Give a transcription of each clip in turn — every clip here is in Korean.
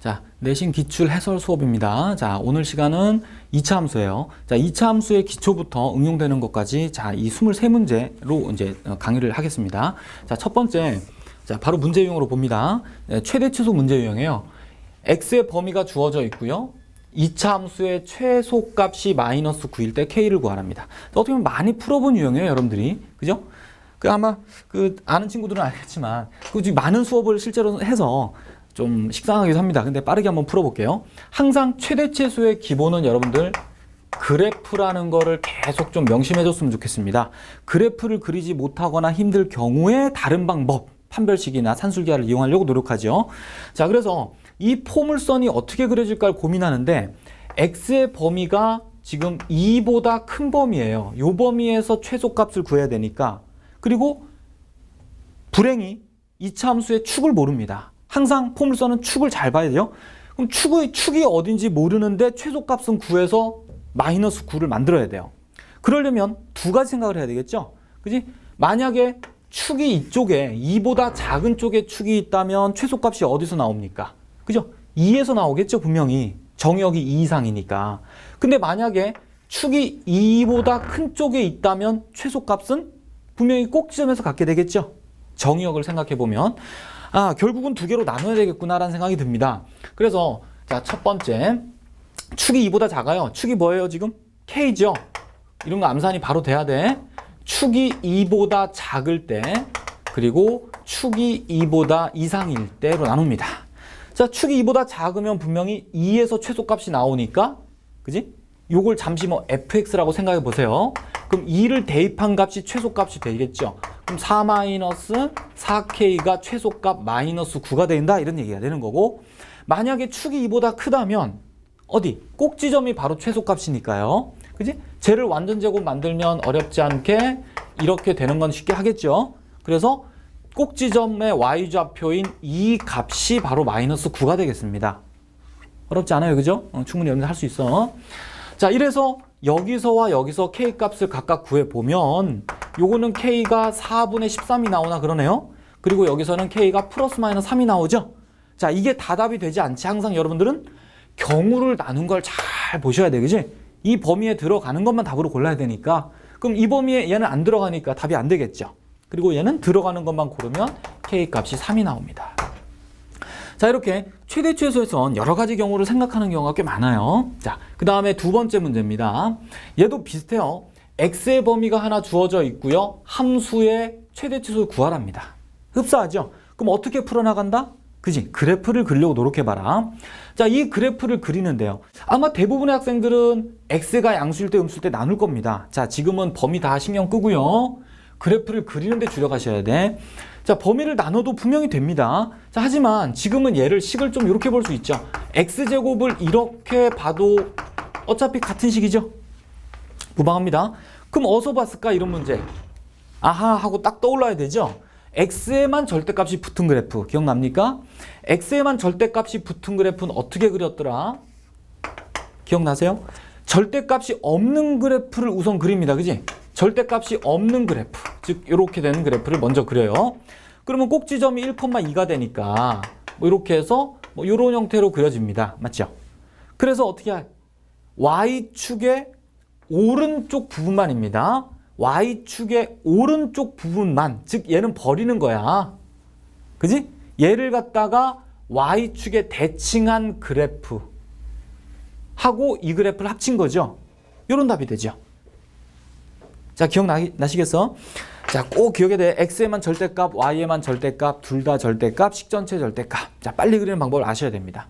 자, 내신 기출 해설 수업입니다. 자, 오늘 시간은 2차 함수예요. 자, 2차 함수의 기초부터 응용되는 것까지 자, 이 23문제로 이제 강의를 하겠습니다. 자, 첫 번째. 자, 바로 문제 유형으로 봅니다. 네, 최대 최소 문제 유형이에요. x의 범위가 주어져 있고요. 2차 함수의 최소값이 마이너스 9일 때 k를 구하랍니다. 어떻게 보면 많이 풀어본 유형이에요, 여러분들이. 그죠? 아마 아는 친구들은 알겠지만 많은 수업을 실제로 해서 좀 식상하기도 합니다. 근데 빠르게 한번 풀어볼게요. 항상 최대 최소의 기본은 여러분들 그래프라는 거를 계속 좀 명심해 줬으면 좋겠습니다. 그래프를 그리지 못하거나 힘들 경우에 다른 방법, 판별식이나 산술기하를 이용하려고 노력하죠. 자, 그래서 이 포물선이 어떻게 그려질까를 고민하는데 x의 범위가 지금 2보다 큰 범위예요. 이 범위에서 최소값을 구해야 되니까. 그리고 불행히 2차 함수의 축을 모릅니다. 항상 포물선은 축을 잘 봐야 돼요. 그럼 축이 어딘지 모르는데 최소값은 9에서 마이너스 9를 만들어야 돼요. 그러려면 두 가지 생각을 해야 되겠죠. 그지? 만약에 축이 이쪽에 2보다 작은 쪽에 축이 있다면 최소값이 어디서 나옵니까? 그죠? 2에서 나오겠죠, 분명히. 정역이 2 이상이니까. 근데 만약에 축이 2보다 큰 쪽에 있다면 최소값은 분명히 꼭지점에서 갖게 되겠죠. 정역을 생각해 보면 결국은 두 개로 나눠야 되겠구나라는 생각이 듭니다. 그래서 자, 첫 번째 축이 2보다 작아요. 축이 뭐예요 지금? K죠. 이런 거 암산이 바로 돼야 돼. 축이 2보다 작을 때 그리고 축이 2보다 이상일 때로 나눕니다. 자, 축이 2보다 작으면 분명히 2에서 최소값이 나오니까 그지? 요걸 잠시 fx라고 생각해 보세요. 그럼 2를 대입한 값이 최소값이 되겠죠. 그럼 4-4k가 최소값 마이너스 9가 된다 이런 얘기가 되는 거고, 만약에 축이 2보다 크다면 어디? 꼭지점이 바로 최소값이니까요. 그지? 쟤를 완전 제곱 만들면 어렵지 않게 이렇게 되는 건 쉽게 하겠죠. 그래서 꼭지점의 y좌표인 이 값이 바로 마이너스 9가 되겠습니다. 어렵지 않아요, 그죠? 충분히 여러분들 할 수 있어. 자, 이래서 여기서와 여기서 k 값을 각각 구해보면 요거는 k가 4분의 13이 나오나 그러네요. 그리고 여기서는 k가 플러스 마이너스 3이 나오죠. 자, 이게 다 답이 되지 않지. 항상 여러분들은 경우를 나눈 걸 잘 보셔야 돼, 그지? 이 범위에 들어가는 것만 답으로 골라야 되니까. 그럼 이 범위에 얘는 안 들어가니까 답이 안 되겠죠. 그리고 얘는 들어가는 것만 고르면 k 값이 3이 나옵니다. 자, 이렇게 최대 최소에선 여러 가지 경우를 생각하는 경우가 꽤 많아요. 자, 그 다음에 두 번째 문제입니다. 얘도 비슷해요. x의 범위가 하나 주어져 있고요. 함수의 최대 최소를 구하랍니다. 흡사하죠? 그럼 어떻게 풀어나간다? 그지? 그래프를 그리려고 노력해봐라. 자, 이 그래프를 그리는데요. 아마 대부분의 학생들은 x가 양수일 때 음수일 때 나눌 겁니다. 자, 지금은 범위 다 신경 끄고요. 그래프를 그리는데 줄여가셔야 돼. 자, 범위를 나눠도 분명히 됩니다. 자, 하지만 지금은 얘를 식을 좀 이렇게 볼 수 있죠. x제곱을 이렇게 봐도 어차피 같은 식이죠. 무방합니다. 그럼 어디서 봤을까 이런 문제. 아하 하고 딱 떠올라야 되죠. x에만 절대값이 붙은 그래프 기억납니까? x에만 절대값이 붙은 그래프는 어떻게 그렸더라? 기억나세요? 절대값이 없는 그래프를 우선 그립니다. 그지? 절대값이 없는 그래프, 즉 이렇게 되는 그래프를 먼저 그려요. 그러면 꼭지점이 1,2가 되니까 이렇게 해서 이런 형태로 그려집니다. 맞죠? 그래서 어떻게 y축의 오른쪽 부분만입니다. y축의 오른쪽 부분만, 즉 얘는 버리는 거야. 그지? 얘를 갖다가 y축에 대칭한 그래프 하고 이 그래프를 합친 거죠. 이런 답이 되죠. 자, 기억나시겠어? 자, 꼭 기억해야 돼. x에만 절대값, y에만 절대값, 둘 다 절대값, 식전체 절대값. 자, 빨리 그리는 방법을 아셔야 됩니다.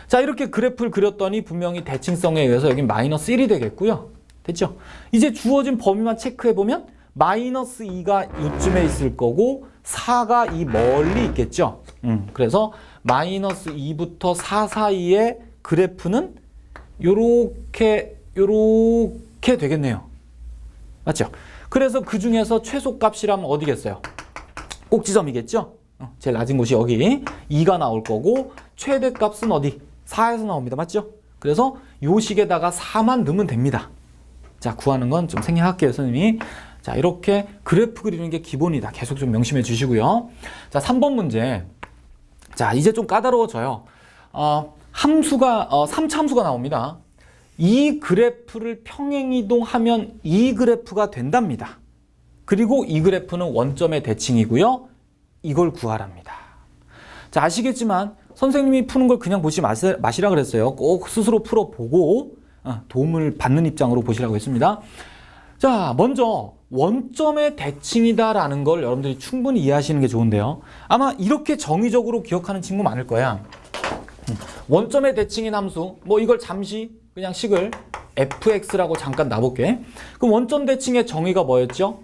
자, 이렇게 그래프를 그렸더니 분명히 대칭성에 의해서 여기 마이너스 1이 되겠고요. 됐죠? 이제 주어진 범위만 체크해보면 마이너스 2가 이쯤에 있을 거고 4가 이 멀리 있겠죠? 그래서 마이너스 2부터 4 사이의 그래프는 요렇게 되겠네요. 맞죠? 그래서 그 중에서 최소값이라면 어디겠어요? 꼭지점이겠죠? 제일 낮은 곳이 여기 2가 나올 거고 최대값은 어디? 4에서 나옵니다. 맞죠? 그래서 요 식에다가 4만 넣으면 됩니다. 자, 구하는 건 좀 생략할게요, 선생님이. 자, 이렇게 그래프 그리는 게 기본이다. 계속 좀 명심해 주시고요. 자, 3번 문제. 자, 이제 좀 까다로워져요. 함수가 3차 함수가 나옵니다. 이 그래프를 평행이동하면 이 그래프가 된답니다. 그리고 이 그래프는 원점의 대칭이고요. 이걸 구하랍니다. 자, 아시겠지만 선생님이 푸는 걸 그냥 보지 마시라 그랬어요. 꼭 스스로 풀어보고 도움을 받는 입장으로 보시라고 했습니다. 자, 먼저 원점의 대칭이다라는 걸 여러분들이 충분히 이해하시는 게 좋은데요. 아마 이렇게 정의적으로 기억하는 친구 많을 거야. 원점의 대칭인 함수, 뭐 이걸 잠시 그냥 식을 fx라고 잠깐 놔볼게. 그럼 원점 대칭의 정의가 뭐였죠?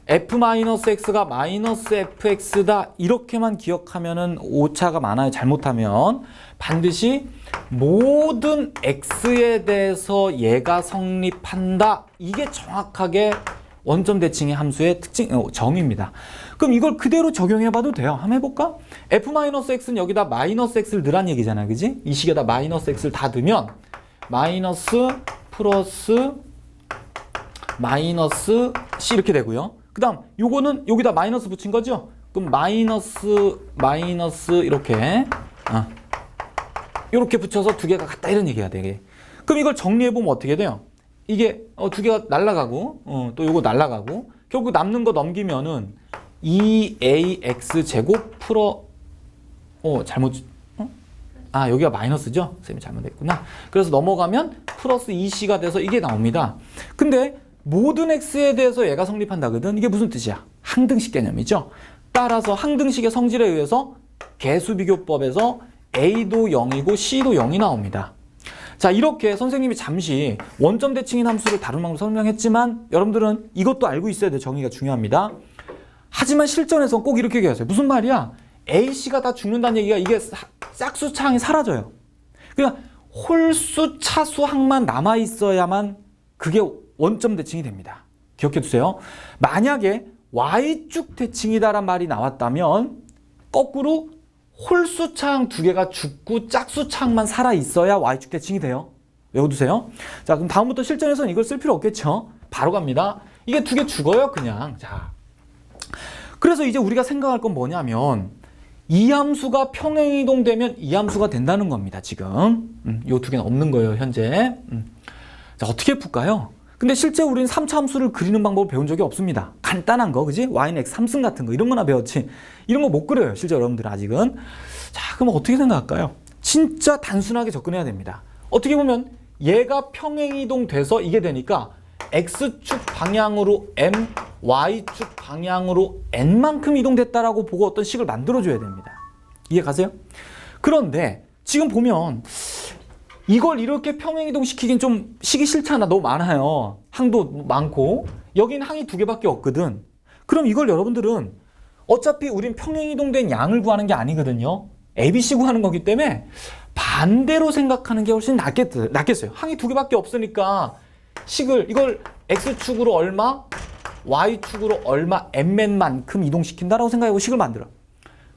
f-x가 -fx다 이렇게만 기억하면은 오차가 많아요. 잘못하면 정반드시 모든 x에 대해서 얘가 성립한다. 이게 정확하게 원점 대칭의 함수의 정의입니다. 그럼 이걸 그대로 적용해봐도 돼요. 한번 해볼까? f-x는 여기다 -x를 넣으란 얘기잖아, 그지? 이 식에다 -x를 다 넣으면 마이너스 플러스 마이너스 c 이렇게 되고요. 그 다음 요거는 여기다 마이너스 붙인 거죠? 그럼 마이너스 이렇게 이렇게 붙여서 두 개가 같다 이런 얘기가 되게. 그럼 이걸 정리해보면 어떻게 돼요? 이게 두 개가 날라가고 또 요거 날라가고 결국 남는 거 넘기면은 2ax 제곱 여기가 마이너스죠? 쌤이 잘못했구나. 그래서 넘어가면 플러스 2c가 돼서 이게 나옵니다. 근데 모든 x에 대해서 얘가 성립한다거든. 이게 무슨 뜻이야? 항등식 개념이죠. 따라서 항등식의 성질에 의해서 개수비교법에서 a도 0이고 c도 0이 나옵니다. 자, 이렇게 선생님이 잠시 원점 대칭인 함수를 다룬 방법 설명했지만 여러분들은 이것도 알고 있어야 돼. 정의가 중요합니다. 하지만 실전에서 꼭 이렇게 얘기하세요. 무슨 말이야? a, c가 다 죽는다는 얘기가 이게 짝수차항이 사라져요. 그냥 홀수, 차수 항만 남아있어야만 그게 원점 대칭이 됩니다. 기억해 두세요. 만약에 y축 대칭이다란 말이 나왔다면 거꾸로 홀수차항 두 개가 죽고 짝수차항만 살아있어야 y축 대칭이 돼요. 외워두세요. 자, 그럼 다음부터 실전에서는 이걸 쓸 필요 없겠죠? 바로 갑니다. 이게 두 개 죽어요, 그냥. 자, 그래서 이제 우리가 생각할 건 뭐냐면 이 함수가 평행이동되면 이 함수가 된다는 겁니다. 지금 이 두 개는 없는 거예요, 현재. 자, 어떻게 풀까요? 근데 실제 우리는 3차 함수를 그리는 방법을 배운 적이 없습니다. 간단한 거, 그지? y는 x 3승 같은 거 이런 거나 배웠지. 이런 거 못 그려요, 실제 여러분들은 아직은. 자, 그럼 어떻게 생각할까요? 진짜 단순하게 접근해야 됩니다. 어떻게 보면 얘가 평행이동돼서 이게 되니까 x축 방향으로 m, y축 방향으로 n만큼 이동됐다라고 보고 어떤 식을 만들어줘야 됩니다. 이해 가세요? 그런데 지금 보면 이걸 이렇게 평행이동 시키긴 좀 시기 싫잖아. 너무 많아요. 항도 많고 여기는 항이 두 개밖에 없거든. 그럼 이걸 여러분들은 어차피 우린 평행이동된 양을 구하는 게 아니거든요. ABC 구하는 거기 때문에 반대로 생각하는 게 훨씬 낫겠어요. 항이 두 개밖에 없으니까 식을 이걸 x축으로 얼마, y축으로 얼마, mn만큼 이동시킨다라고 생각하고 식을 만들어.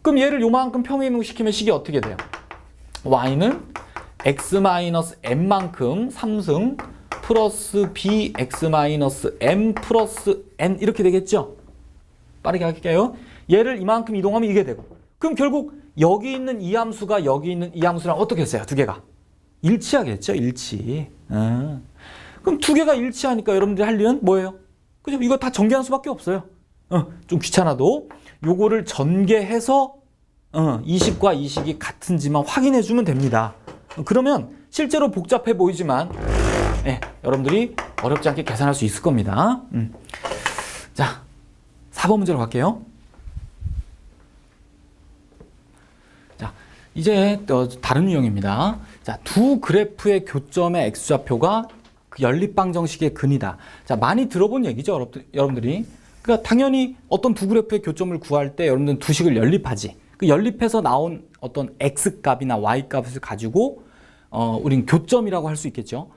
그럼 얘를 요만큼 평행이동시키면 식이 어떻게 돼요? y는 x-m만큼 3승 플러스 bx-m 플러스 n 이렇게 되겠죠? 빠르게 할게요. 얘를 이만큼 이동하면 이게 되고 그럼 결국 여기 있는 이 함수가 여기 있는 이 함수랑 어떻게 했어요? 두 개가 일치하겠죠? 일치. 그럼 두 개가 일치하니까 여러분들이 할 일은 뭐예요? 그죠? 이거 다 전개할 수밖에 없어요. 좀 귀찮아도 요거를 전개해서 이 식과 이 식이 같은지만 확인해 주면 됩니다. 그러면 실제로 복잡해 보이지만 여러분들이 어렵지 않게 계산할 수 있을 겁니다. 자, 4번 문제로 갈게요. 자, 이제 다른 유형입니다. 자, 두 그래프의 교점의 x좌표가 연립방 정식의 근이다. 자, 많이 들어본 얘기죠, 여러분들이. 그러니까 당연히 어떤 두 그래프의 교점을 구할 때 여러분들은 두 식을 연립하지. 그 연립해서 나온 어떤 x값이나 y값을 가지고 우린 교점이라고 할 수 있겠죠.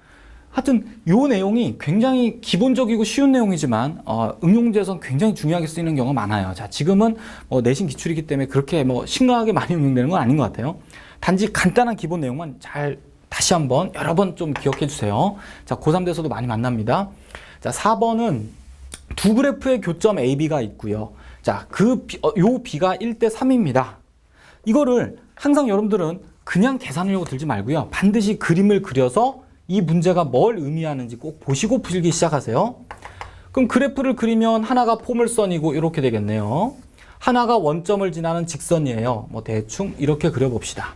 하여튼 요 내용이 굉장히 기본적이고 쉬운 내용이지만 응용제에서는 굉장히 중요하게 쓰이는 경우가 많아요. 자, 지금은 내신 기출이기 때문에 그렇게 심각하게 많이 응용되는 건 아닌 것 같아요. 단지 간단한 기본 내용만 잘 다시 한번 여러 번 좀 기억해 주세요. 자, 고3 돼서도 많이 만납니다. 자, 4번은 두 그래프의 교점 AB가 있고요. 자, 요 B가 1대 3입니다. 이거를 항상 여러분들은 그냥 계산하려고 들지 말고요. 반드시 그림을 그려서 이 문제가 뭘 의미하는지 꼭 보시고 풀기 시작하세요. 그럼 그래프를 그리면 하나가 포물선이고 이렇게 되겠네요. 하나가 원점을 지나는 직선이에요. 뭐 대충 이렇게 그려봅시다.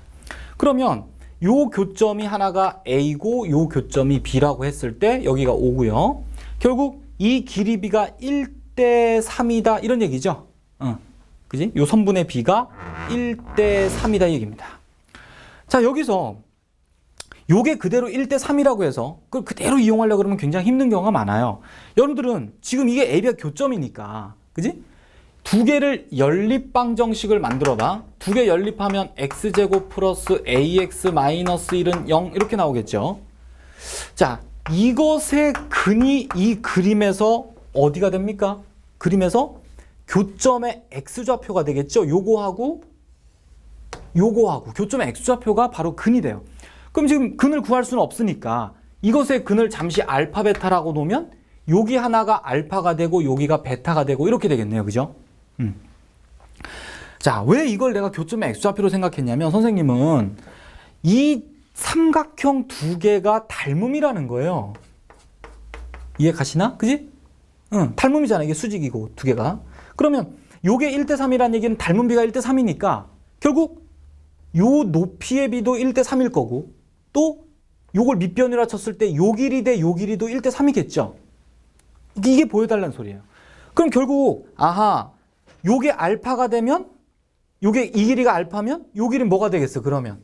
그러면 요 교점이 하나가 A고 요 교점이 B라고 했을 때 여기가 O고요. 결국 이 길이 B가 1대 3이다 이런 얘기죠. 그지? 요 선분의 B가 1대 3이다 이 얘기입니다. 자, 여기서 요게 그대로 1대 3이라고 해서 그걸 그대로 이용하려고 그러면 굉장히 힘든 경우가 많아요. 여러분들은 지금 이게 AB가 교점이니까, 그지? 두 개를 연립방정식을 만들어봐. 두 개 연립하면 x제곱 플러스 ax 마이너스 1은 0 이렇게 나오겠죠. 자, 이것의 근이 이 그림에서 어디가 됩니까? 그림에서 교점의 x좌표가 되겠죠. 요거하고 교점의 x좌표가 바로 근이 돼요. 그럼 지금 근을 구할 수는 없으니까 이것의 근을 잠시 알파 베타라고 놓으면 여기 하나가 알파가 되고 여기가 베타가 되고 이렇게 되겠네요. 그죠? 자, 왜 이걸 내가 교점의 x좌표로 생각했냐면 선생님은 이 삼각형 두 개가 닮음이라는 거예요. 이해 가시나? 그지? 닮음이잖아. 이게 수직이고 두 개가. 그러면 요게 1대 3이라는 얘기는 닮은 비가 1대 3이니까 결국 요 높이의 비도 1대 3일 거고 또 요걸 밑변이라 쳤을 때 요 길이 대 요 길이도 1대 3이겠죠. 이게 보여달라는 소리예요. 그럼 결국 아하 요게 알파가 되면 요게 이 길이가 알파면 요 길이는 뭐가 되겠어? 그러면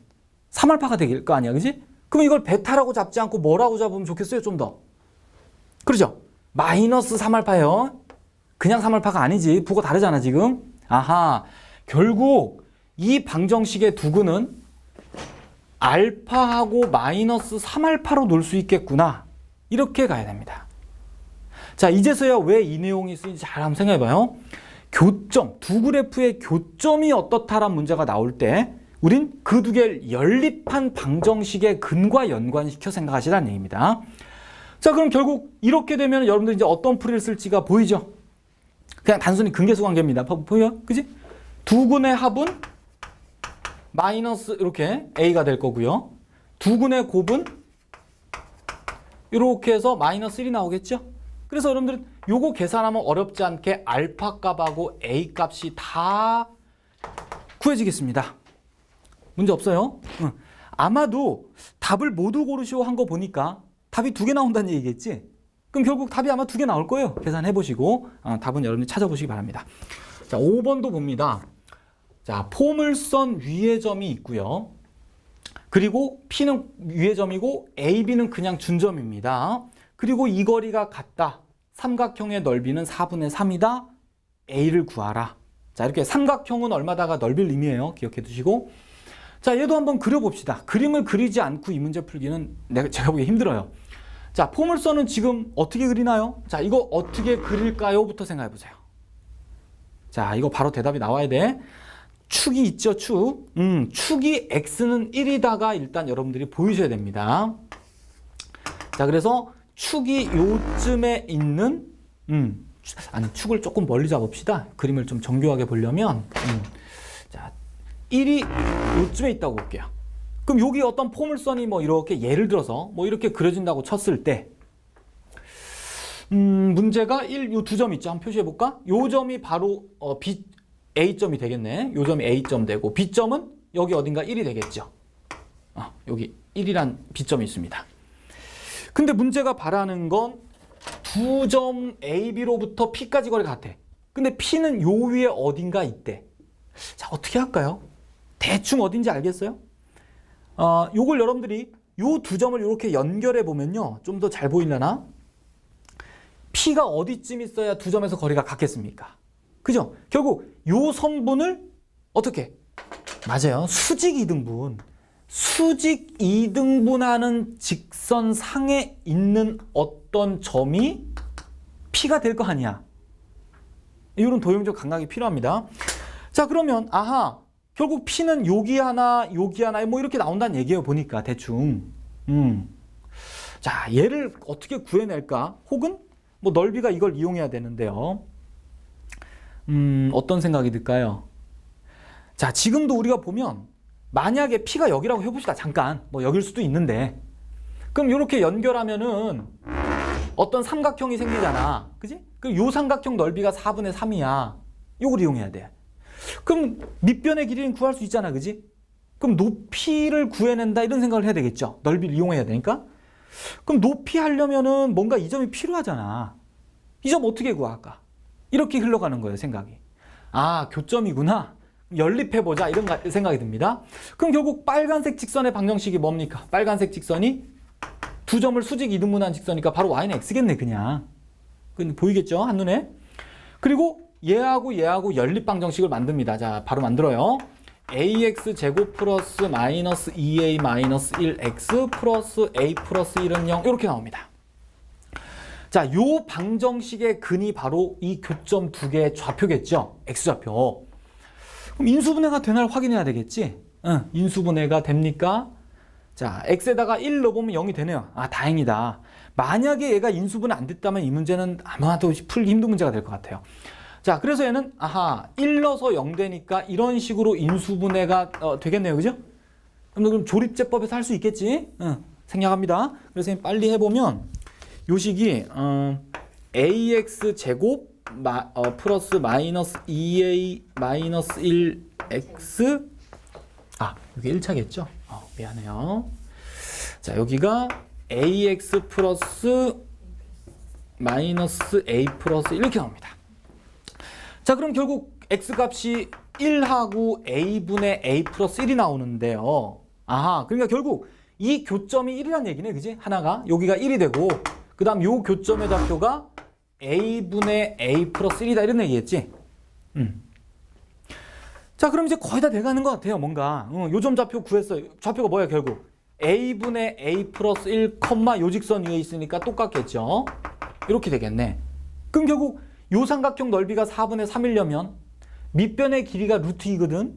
3알파가 될 거 아니야. 그지? 그럼 이걸 베타라고 잡지 않고 뭐라고 잡으면 좋겠어요? 좀 더. 그렇죠? 마이너스 3알파예요. 그냥 3알파가 아니지. 부가 다르잖아 지금. 아하 결국 이 방정식의 두 근은 알파하고 마이너스 3알파로 놓을 수 있겠구나. 이렇게 가야 됩니다. 자, 이제서야 왜 이 내용이 쓰이는지 잘 한번 생각해봐요. 교점, 두 그래프의 교점이 어떻다란 문제가 나올 때 우린 그 두 개를 연립한 방정식의 근과 연관시켜 생각하시라는 얘기입니다. 자, 그럼 결국 이렇게 되면 여러분들 이제 어떤 풀이를 쓸지가 보이죠? 그냥 단순히 근계수 관계입니다. 보여? 그지? 두 근의 합은 마이너스 이렇게 A가 될 거고요. 두 근의 곱은 이렇게 해서 마이너스 1이 나오겠죠? 그래서 여러분들은 요거 계산하면 어렵지 않게 알파 값하고 A 값이 다 구해지겠습니다. 문제 없어요? 아마도 답을 모두 고르시오 한 거 보니까 답이 두 개 나온다는 얘기겠지? 그럼 결국 답이 아마 두 개 나올 거예요. 계산해 보시고 답은 여러분이 찾아보시기 바랍니다. 자, 5번도 봅니다. 자, 포물선 위의 점이 있고요. 그리고 P는 위의 점이고 AB는 그냥 준점입니다. 그리고 이 거리가 같다. 삼각형의 넓이는 4분의 3이다. A를 구하라. 자, 이렇게 삼각형은 얼마다가 넓이를 의미해요. 기억해 두시고. 자, 얘도 한번 그려봅시다. 그림을 그리지 않고 이 문제 풀기는 제가 보기에 힘들어요. 자, 포물선은 지금 어떻게 그리나요? 자, 이거 어떻게 그릴까요? 부터 생각해 보세요. 자, 이거 바로 대답이 나와야 돼. 축이 있죠, 축. 축이 x는 1이다가 일단 여러분들이 보이셔야 됩니다. 자, 그래서 축이 요쯤에 있는 아니, 축을 조금 멀리 잡읍시다. 그림을 좀 정교하게 보려면 자, 1이 요쯤에 있다고 볼게요. 그럼 여기 어떤 포물선이 뭐 이렇게 예를 들어서 뭐 이렇게 그려진다고 쳤을 때 문제가 1, 요 두 점 있죠. 한번 표시해 볼까? 요 점이 바로 A점이 되겠네. 요 점이 A점 되고 B점은 여기 어딘가 1이 되겠죠. 여기 1이란 B점이 있습니다. 근데 문제가 바라는 건 두 점 AB로부터 P까지 거리가 같아. 근데 P는 요 위에 어딘가 있대. 자, 어떻게 할까요? 대충 어딘지 알겠어요? 요걸 여러분들이 요 두 점을 이렇게 연결해 보면요. 좀 더 잘 보이려나? P가 어디쯤 있어야 두 점에서 거리가 같겠습니까? 그죠? 결국 요 선분을 어떻게? 맞아요. 수직 2등분. 수직 2등분하는 직선상에 있는 어떤 점이 P가 될 거 아니야. 이런 도형적 감각이 필요합니다. 자, 그러면 아하, 결국 P는 여기 하나, 여기 하나 뭐 이렇게 나온다는 얘기예요. 보니까 대충. 자, 얘를 어떻게 구해낼까? 혹은 뭐 넓이가 이걸 이용해야 되는데요. 어떤 생각이 들까요? 자, 지금도 우리가 보면 만약에 P가 여기라고 해봅시다. 잠깐. 뭐 여길 수도 있는데. 그럼 이렇게 연결하면은 어떤 삼각형이 생기잖아. 그지? 그럼 요 삼각형 넓이가 4분의 3이야. 요걸 이용해야 돼. 그럼 밑변의 길이는 구할 수 있잖아. 그지? 그럼 높이를 구해낸다 이런 생각을 해야 되겠죠. 넓이를 이용해야 되니까. 그럼 높이 하려면은 뭔가 이 점이 필요하잖아. 이 점 어떻게 구할까? 이렇게 흘러가는 거예요, 생각이. 아, 교점이구나. 연립해보자 이런 생각이 듭니다. 그럼 결국 빨간색 직선의 방정식이 뭡니까? 빨간색 직선이 두 점을 수직 이등분한 직선이니까 바로 y는 x겠네 그냥. 보이겠죠? 한눈에. 그리고 얘하고 연립 방정식을 만듭니다. 자, 바로 만들어요. ax 제곱 플러스 마이너스 2a 마이너스 1x 플러스 a 플러스 1은 0 이렇게 나옵니다. 자, 요 방정식의 근이 바로 이 교점 두 개의 좌표겠죠? x좌표. 그럼 인수분해가 되나 확인해야 되겠지? 응, 인수분해가 됩니까? 자, x에다가 1 넣어보면 0이 되네요. 아, 다행이다. 만약에 얘가 인수분해 안 됐다면 이 문제는 아마도 풀기 힘든 문제가 될 것 같아요. 자, 그래서 얘는 아하 1 넣어서 0 되니까 이런 식으로 인수분해가 되겠네요. 그죠? 그럼 조립제법에서 할 수 있겠지? 응, 생략합니다. 그래서 빨리 해보면 요 식이 ax 제곱 플러스 마이너스 2a 마이너스 1x 여기 1차겠죠? 미안해요. 자, 여기가 ax 플러스 마이너스 a 플러스 이렇게 나옵니다. 자, 그럼 결국 x값이 1하고 a분의 a 플러스 1이 나오는데요. 그러니까 결국 이 교점이 1이란 얘기네. 그지? 하나가 여기가 1이 되고 그 다음 요 교점의 좌표가 a분의 a 플러스 1이다 이런 얘기겠지? 자, 그럼 이제 거의 다 돼가는 것 같아요. 뭔가 요 점 좌표 구했어요. 좌표가 뭐야 결국? a분의 a 플러스 1, 요 직선 위에 있으니까 똑같겠죠? 이렇게 되겠네. 그럼 결국 요 삼각형 넓이가 4분의 3이려면 밑변의 길이가 루트 2거든?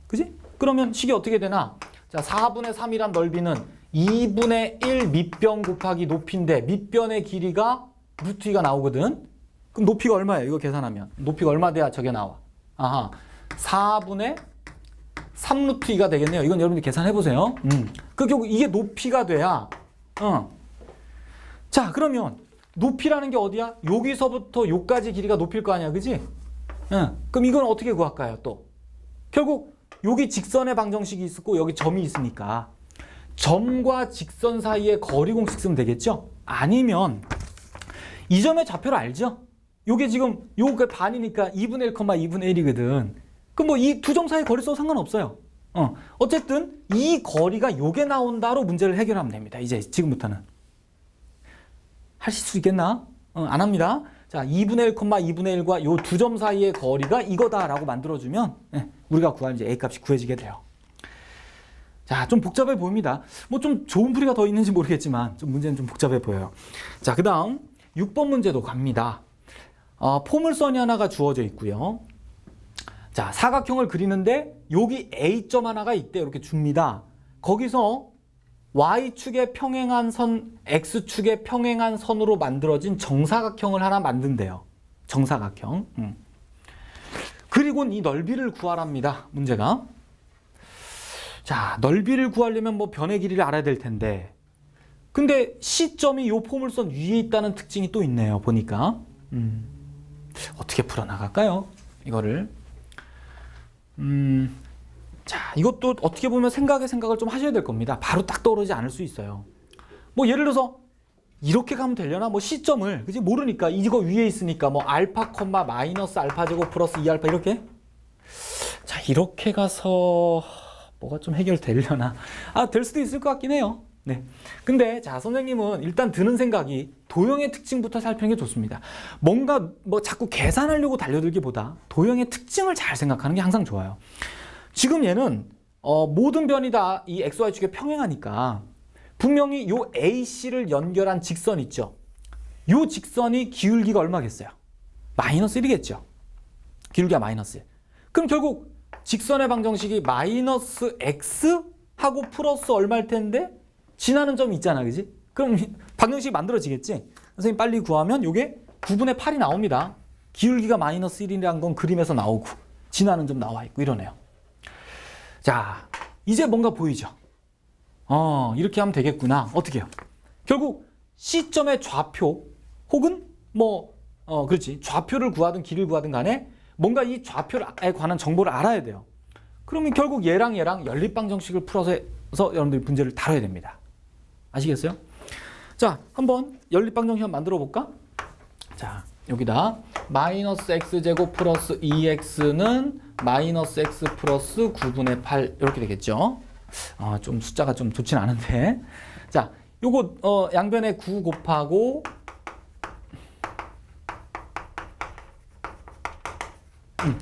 그지? 그러면 식이 어떻게 되나? 자, 4분의 3이란 넓이는 2분의 1 밑변 곱하기 높이인데 밑변의 길이가 루트 2가 나오거든? 그럼 높이가 얼마예요? 이거 계산하면. 높이가 얼마 돼야 저게 나와? 4분의 3 루트 2가 되겠네요. 이건 여러분들 계산해보세요. 그 결국 이게 높이가 돼야. 자, 그러면 높이라는 게 어디야? 여기서부터 여기까지 길이가 높일 거 아니야. 그지? 그럼 이건 어떻게 구할까요? 또 결국 여기 직선의 방정식이 있고 여기 점이 있으니까 점과 직선 사이에 거리 공식 쓰면 되겠죠? 아니면 이 점의 좌표를 알죠? 요게 지금 요게 반이니까 2분의 1, 2분의 1이거든. 그럼 뭐 이 두 점 사이 거리 써도 상관없어요. 어쨌든 이 거리가 요게 나온다로 문제를 해결하면 됩니다. 이제 지금부터는. 하실 수 있겠나? 안 합니다. 자, 2분의 1, 2분의 1과 요 두 점 사이의 거리가 이거다라고 만들어주면 우리가 구할 이제 A 값이 구해지게 돼요. 자, 좀 복잡해 보입니다. 뭐 좀 좋은 풀이가 더 있는지 모르겠지만 좀 문제는 좀 복잡해 보여요. 자, 그 다음 6번 문제도 갑니다. 포물선이 하나가 주어져 있고요. 자, 사각형을 그리는데 여기 A점 하나가 있대. 이렇게 줍니다. 거기서 Y축에 평행한 선, X축에 평행한 선으로 만들어진 정사각형을 하나 만든대요. 정사각형. 그리고 이 넓이를 구하랍니다. 문제가. 자, 넓이를 구하려면 뭐 변의 길이를 알아야 될 텐데. 근데 C점이 이 포물선 위에 있다는 특징이 또 있네요. 보니까. 어떻게 풀어나갈까요? 이거를. 자, 이것도 어떻게 보면 생각을 좀 하셔야 될 겁니다. 바로 딱 떠오르지 않을 수 있어요. 뭐 예를 들어서 이렇게 가면 되려나? 뭐 C점을 그지 모르니까 이거 위에 있으니까 뭐 알파 콤마 마이너스 알파 제곱 플러스 2알파 이렇게. 자, 이렇게 가서 뭐가 좀 해결되려나? 될 수도 있을 것 같긴 해요. 네. 근데 자, 선생님은 일단 드는 생각이 도형의 특징부터 살피는 게 좋습니다. 뭔가 뭐 자꾸 계산하려고 달려들기보다 도형의 특징을 잘 생각하는 게 항상 좋아요. 지금 얘는 모든 변이 다 이 XY축에 평행하니까 분명히 요 AC를 연결한 직선 있죠. 요 직선이 기울기가 얼마겠어요? 마이너스 1이겠죠. 기울기가 마이너스 1. 그럼 결국 직선의 방정식이 마이너스 X 하고 플러스 얼마일 텐데 지나는 점이 있잖아. 그지? 그럼 방정식이 만들어지겠지? 선생님 빨리 구하면 요게 9분의 8이 나옵니다. 기울기가 마이너스 1이라는 건 그림에서 나오고 지나는 점 나와 있고 이러네요. 자, 이제 뭔가 보이죠? 이렇게 하면 되겠구나. 어떻게 해요? 결국 C점의 좌표 혹은 그렇지. 좌표를 구하든 길을 구하든 간에 뭔가 이 좌표에 관한 정보를 알아야 돼요. 그러면 결국 얘랑 연립방정식을 풀어서 여러분들이 문제를 다뤄야 됩니다. 아시겠어요? 자, 한번 연립방정식 한번 만들어 볼까? 자, 여기다 마이너스 x제곱 플러스 2x는 마이너스 x 플러스 9분의 8 이렇게 되겠죠. 좀 숫자가 좀 좋진 않은데. 자, 요거 양변에 9 곱하고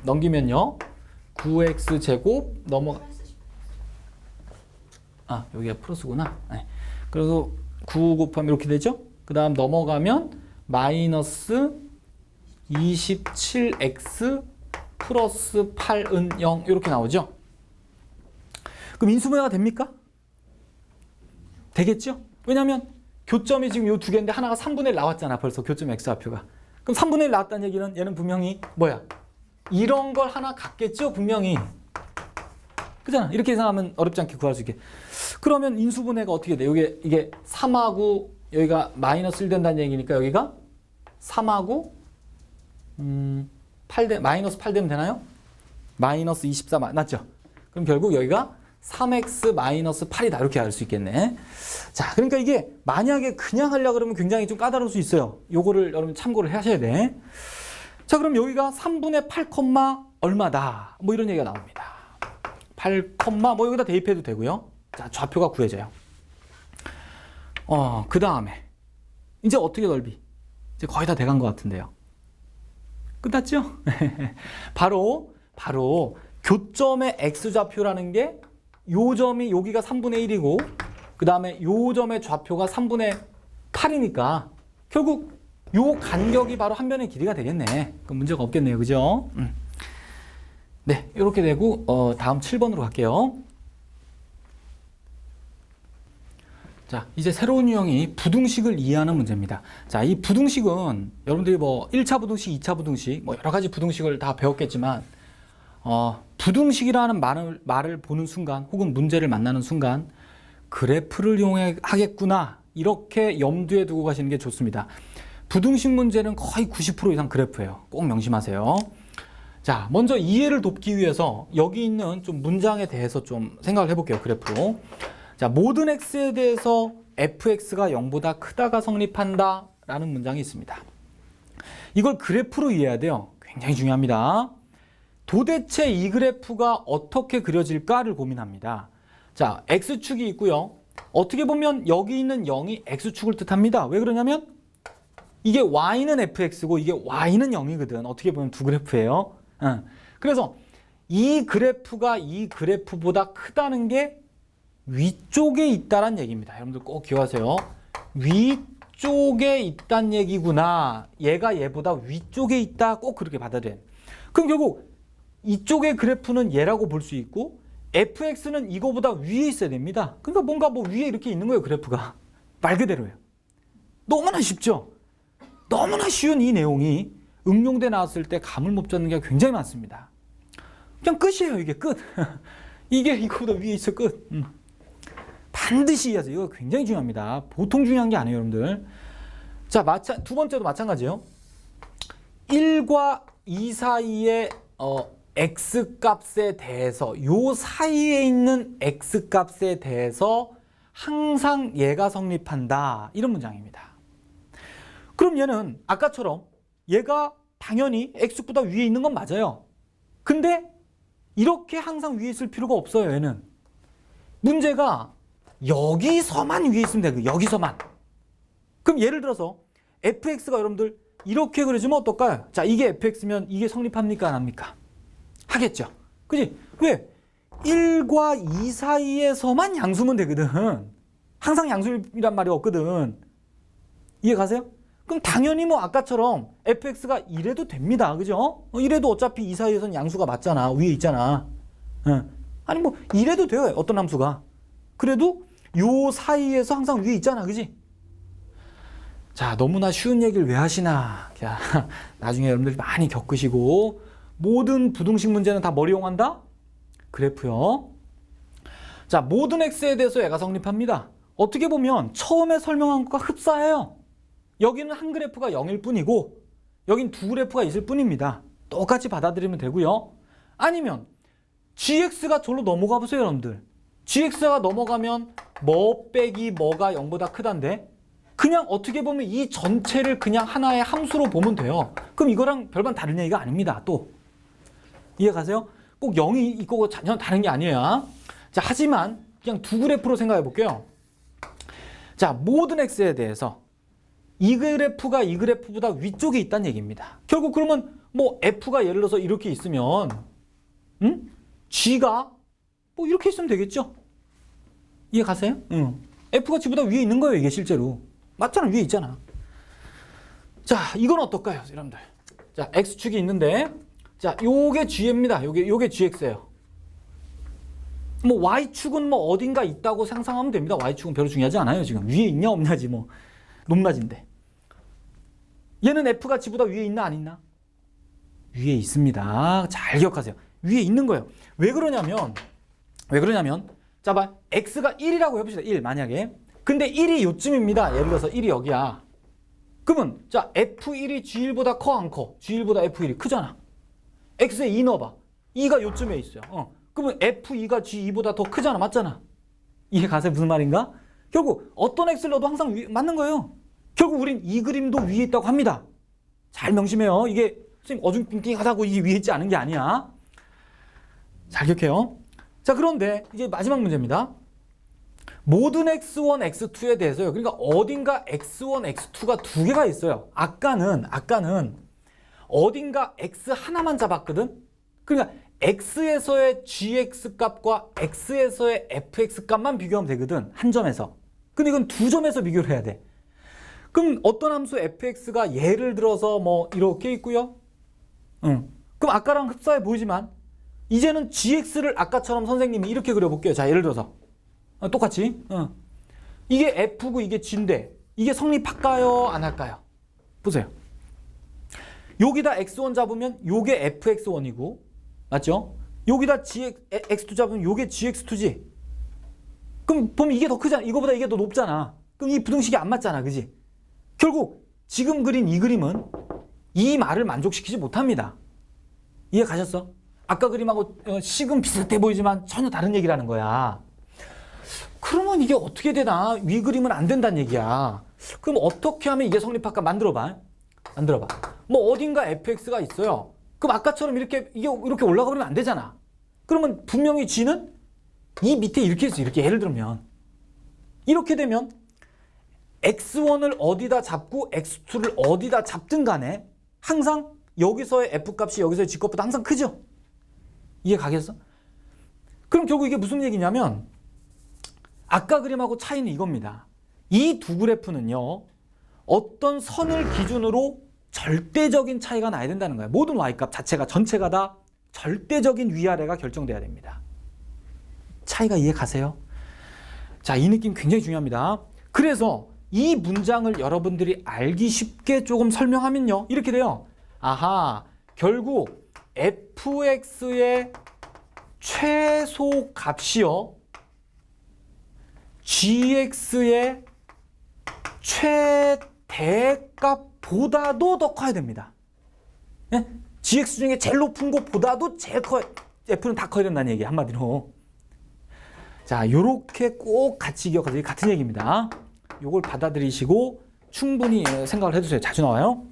넘기면요. 9x제곱 여기가 플러스구나. 네. 그래서 9 곱하면 이렇게 되죠. 그 다음 넘어가면 마이너스 27x 플러스 8은 0 이렇게 나오죠. 그럼 인수분해가 됩니까? 되겠죠? 왜냐하면 교점이 지금 요 두 개인데 하나가 3분의 1 나왔잖아. 벌써 교점 x좌표가. 그럼 3분의 1 나왔다는 얘기는 얘는 분명히 뭐야? 이런 걸 하나 갖겠죠? 분명히. 그잖아. 이렇게 계산하면 어렵지 않게 구할 수 있게. 그러면 인수분해가 어떻게 돼? 이게 3하고 여기가 마이너스 1 된다는 얘기니까 여기가 3하고 마이너스 8 되면 되나요? 마이너스 24 맞죠? 그럼 결국 여기가 3x 마이너스 8이다 이렇게 알 수 있겠네. 자, 그러니까 이게 만약에 그냥 하려고 그러면 굉장히 좀 까다로울 수 있어요. 요거를 여러분 참고를 하셔야 돼. 자, 그럼 여기가 3분의 8, 얼마다 뭐 이런 얘기가 나옵니다. 8, 여기다 대입해도 되고요. 자, 좌표가 구해져요. 그 다음에 이제 어떻게 넓이? 이제 거의 다 돼간 것 같은데요. 끝났죠? 바로 교점의 x좌표라는 게 요 점이 여기가 3분의 1이고 그 다음에 요 점의 좌표가 3분의 8이니까 결국 요 간격이 바로 한 변의 길이가 되겠네. 그럼 문제가 없겠네요. 그죠? 네, 이렇게 되고 다음 7번으로 갈게요. 자, 이제 새로운 유형이 부등식을 이해하는 문제입니다. 자, 이 부등식은 여러분들이 1차 부등식, 2차 부등식, 여러 가지 부등식을 다 배웠겠지만 부등식이라는 말을 보는 순간 혹은 문제를 만나는 순간 그래프를 이용해 하겠구나 이렇게 염두에 두고 가시는 게 좋습니다. 부등식 문제는 거의 90% 이상 그래프예요. 꼭 명심하세요. 자, 먼저 이해를 돕기 위해서 여기 있는 좀 문장에 대해서 좀 생각을 해볼게요. 그래프로. 자, 모든 x에 대해서 fx가 0보다 크다가 성립한다 라는 문장이 있습니다. 이걸 그래프로 이해해야 돼요. 굉장히 중요합니다. 도대체 이 그래프가 어떻게 그려질까를 고민합니다. 자, x축이 있고요. 어떻게 보면 여기 있는 0이 x축을 뜻합니다. 왜 그러냐면 이게 y는 fx고 이게 y는 0이거든. 어떻게 보면 두 그래프예요. 그래서 이 그래프가 이 그래프보다 크다는 게 위쪽에 있다란 얘기입니다. 여러분들 꼭 기억하세요. 위쪽에 있다는 얘기구나. 얘가 얘보다 위쪽에 있다. 꼭 그렇게 받아들여야 돼요. 그럼 결국 이쪽의 그래프는 얘라고 볼 수 있고 fx는 이거보다 위에 있어야 됩니다. 그러니까 뭔가 위에 이렇게 있는 거예요. 그래프가. 말 그대로예요. 너무나 쉽죠? 너무나 쉬운 이 내용이 응용돼 나왔을 때 감을 못 잡는 게 굉장히 많습니다. 그냥 끝이에요. 이게 끝. 이게 이거보다 위에 있어 끝. 반드시 이해하세요. 이거 굉장히 중요합니다. 보통 중요한 게 아니에요. 여러분들. 자, 두 번째도 마찬가지예요. 1과 2 사이의 x값에 대해서 요 사이에 있는 x값에 대해서 항상 얘가 성립한다. 이런 문장입니다. 그럼 얘는 아까처럼 얘가 당연히 x보다 위에 있는 건 맞아요. 근데 이렇게 항상 위에 있을 필요가 없어요. 얘는. 문제가 여기서만 위에 있으면 돼요. 여기서만. 그럼 예를 들어서 fx가 여러분들 이렇게 그려주면 어떨까요? 자, 이게 fx면 이게 성립합니까? 안 합니까? 하겠죠. 그지? 왜? 1과 2 사이에서만 양수면 되거든. 항상 양수이란 말이 없거든. 이해 가세요? 그럼 당연히 아까처럼 fx가 이래도 됩니다. 그죠? 이래도 어차피 이 사이에서는 양수가 맞잖아. 위에 있잖아. 아니 이래도 돼요. 어떤 함수가. 그래도 요 사이에서 항상 위에 있잖아. 그지? 자, 너무나 쉬운 얘기를 왜 하시나. 자, 나중에 여러분들이 많이 겪으시고 모든 부등식 문제는 다 뭘 이용한다? 그래프요. 자, 모든 x에 대해서 얘가 성립합니다. 어떻게 보면 처음에 설명한 것과 흡사해요. 여기는 한 그래프가 0일 뿐이고 여긴 두 그래프가 있을 뿐입니다. 똑같이 받아들이면 되고요. 아니면 gx가 저로 넘어가 보세요, 여러분들. gx가 넘어가면 뭐 빼기 뭐가 0보다 크단데 그냥 어떻게 보면 이 전체를 그냥 하나의 함수로 보면 돼요. 그럼 이거랑 별반 다른 얘기가 아닙니다. 또 이해 가세요? 꼭 0이 있고 전혀 다른 게 아니에요. 자, 하지만 그냥 두 그래프로 생각해 볼게요. 자, 모든 x에 대해서 이 그래프가 이 그래프보다 위쪽에 있다는 얘기입니다. 결국 그러면 뭐 f가 예를 들어서 이렇게 있으면 g가 뭐 이렇게 있으면 되겠죠? 이해 가세요? f가 g보다 위에 있는 거예요, 이게 실제로. 맞잖아, 위에 있잖아. 자, 이건 어떨까요, 여러분들? 자, x축이 있는데 자, 요게 g입니다. 요게 gx예요. 뭐 y축은 뭐 어딘가 있다고 상상하면 됩니다. y축은 별로 중요하지 않아요, 지금. 위에 있냐 없냐지 뭐. 높낮인데. 얘는 f가 g보다 위에 있나 안 있나? 위에 있습니다. 잘 기억하세요. 위에 있는 거예요. 왜 그러냐면 자, 봐. x가 1이라고 해봅시다. 1 만약에. 근데 1이 요쯤입니다. 예를 들어서 1이 여기야. 그러면 자, f1이 g1보다 커 안 커? g1보다 f1이 크잖아. x에 2 넣어봐. 2가 요쯤에 있어요. 그러면 f2가 g2보다 더 크잖아. 맞잖아. 이해 가세요? 무슨 말인가? 결국 어떤 x를 넣어도 항상 맞는 거예요. 결국 우린 이 그림도 위에 있다고 합니다. 잘 명심해요. 이게 선생님 어중띵띵하다고 이게 위에 있지 않은 게 아니야. 잘 기억해요. 자, 그런데 이제 마지막 문제입니다. 모든 x1, x2에 대해서요. 그러니까 어딘가 x1, x2가 두 개가 있어요. 아까는 어딘가 x 하나만 잡았거든. 그러니까 x에서의 gx 값과 x에서의 fx 값만 비교하면 되거든. 한 점에서. 근데 이건 두 점에서 비교를 해야 돼. 그럼 어떤 함수 fx가 예를 들어서 뭐 이렇게 있고요. 그럼 아까랑 흡사해 보이지만 이제는 gx를 아까처럼 선생님이 이렇게 그려볼게요. 자, 예를 들어서 똑같이 이게 f고 이게 g인데 이게 성립할까요? 안 할까요? 보세요. 여기다 x1 잡으면 요게 fx1이고 맞죠? 여기다 x2 잡으면 요게 gx2지. 그럼 보면 이게 더 크잖아. 이거보다 이게 더 높잖아. 그럼 이 부등식이 안 맞잖아. 그지? 결국 지금 그린 이 그림은 이 말을 만족시키지 못합니다. 이해 가셨어? 아까 그림하고 식은 비슷해 보이지만 전혀 다른 얘기라는 거야. 그러면 이게 어떻게 되나? 위 그림은 안 된다는 얘기야. 그럼 어떻게 하면 이게 성립할까? 만들어봐. 뭐 어딘가 fx가 있어요. 그럼 아까처럼 이렇게 올라가 버리면 안 되잖아. 그러면 분명히 g는 이 밑에 이렇게 있어. 이렇게 예를 들면 이렇게 되면 x1을 어디다 잡고 x2를 어디다 잡든 간에 항상 여기서의 f값이 여기서의 g값보다 항상 크죠? 이해 가겠어? 그럼 결국 이게 무슨 얘기냐면 아까 그림하고 차이는 이겁니다. 이 두 그래프는요. 어떤 선을 기준으로 절대적인 차이가 나야 된다는 거예요. 모든 y값 자체가 전체가 다 절대적인 위아래가 결정돼야 됩니다. 차이가 이해 가세요? 자, 이 느낌 굉장히 중요합니다. 그래서 이 문장을 여러분들이 알기 쉽게 조금 설명하면요. 이렇게 돼요. 아하, 결국 fx의 최소 값이요. gx의 최대값보다도 더 커야 됩니다. 예? gx 중에 제일 높은 것보다도 제일 커, f는 다 커야 된다는 얘기 한마디로. 자, 요렇게 꼭 같이 기억하세요. 같은 얘기입니다. 요걸 받아들이시고 충분히 생각을 해주세요. 자주 나와요.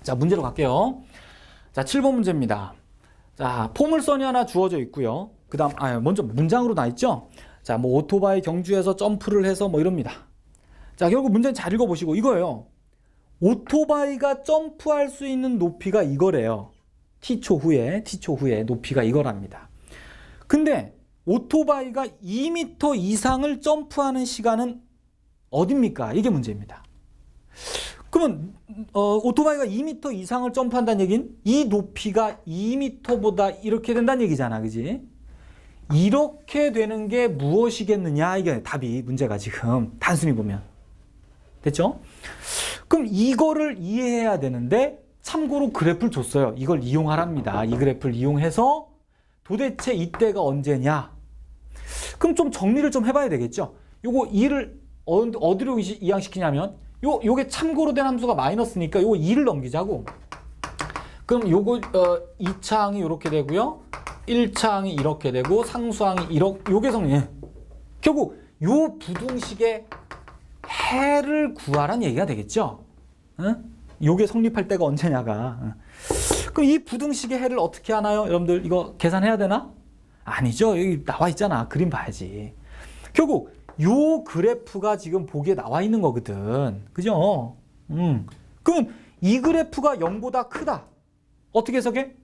자, 문제로 갈게요. 자, 7번 문제입니다. 자, 포물선이 하나 주어져 있고요. 그 다음, 먼저 문장으로 나 있죠? 자, 뭐 오토바이 경주에서 점프를 해서 뭐 이럽니다. 자, 결국 문제는 잘 읽어보시고 이거예요. 오토바이가 점프할 수 있는 높이가 이거래요. t초 후에 높이가 이거랍니다. 근데 오토바이가 2m 이상을 점프하는 시간은 어딥니까? 이게 문제입니다. 그러면 오토바이가 2m 이상을 점프한다는 얘기는 이 높이가 2m보다 이렇게 된다는 얘기잖아. 그지? 이렇게 되는 게 무엇이겠느냐? 이게 답이 문제가 지금 단순히 보면. 됐죠? 그럼 이거를 이해해야 되는데 참고로 그래프를 줬어요. 이걸 이용하랍니다. 이 그래프를 이용해서 도대체 이때가 언제냐? 그럼 좀 정리를 좀 해봐야 되겠죠. 요거 2를 어디로 이항시키냐면 요게 참고로 된 함수가 마이너스니까 요거 2를 넘기자고. 그럼 요거 2차항이 이렇게 되고요. 1차항이 이렇게 되고 상수항이 요게 정리. 결국 요 부등식의 해를 구하란 얘기가 되겠죠. 응? 요게 성립할 때가 언제냐가. 그럼 이 부등식의 해를 어떻게 하나요? 여러분들 이거 계산해야 되나? 아니죠. 여기 나와 있잖아. 그림 봐야지. 결국 요 그래프가 지금 보기에 나와 있는 거거든. 그죠? 그럼 이 그래프가 0보다 크다. 어떻게 해석해?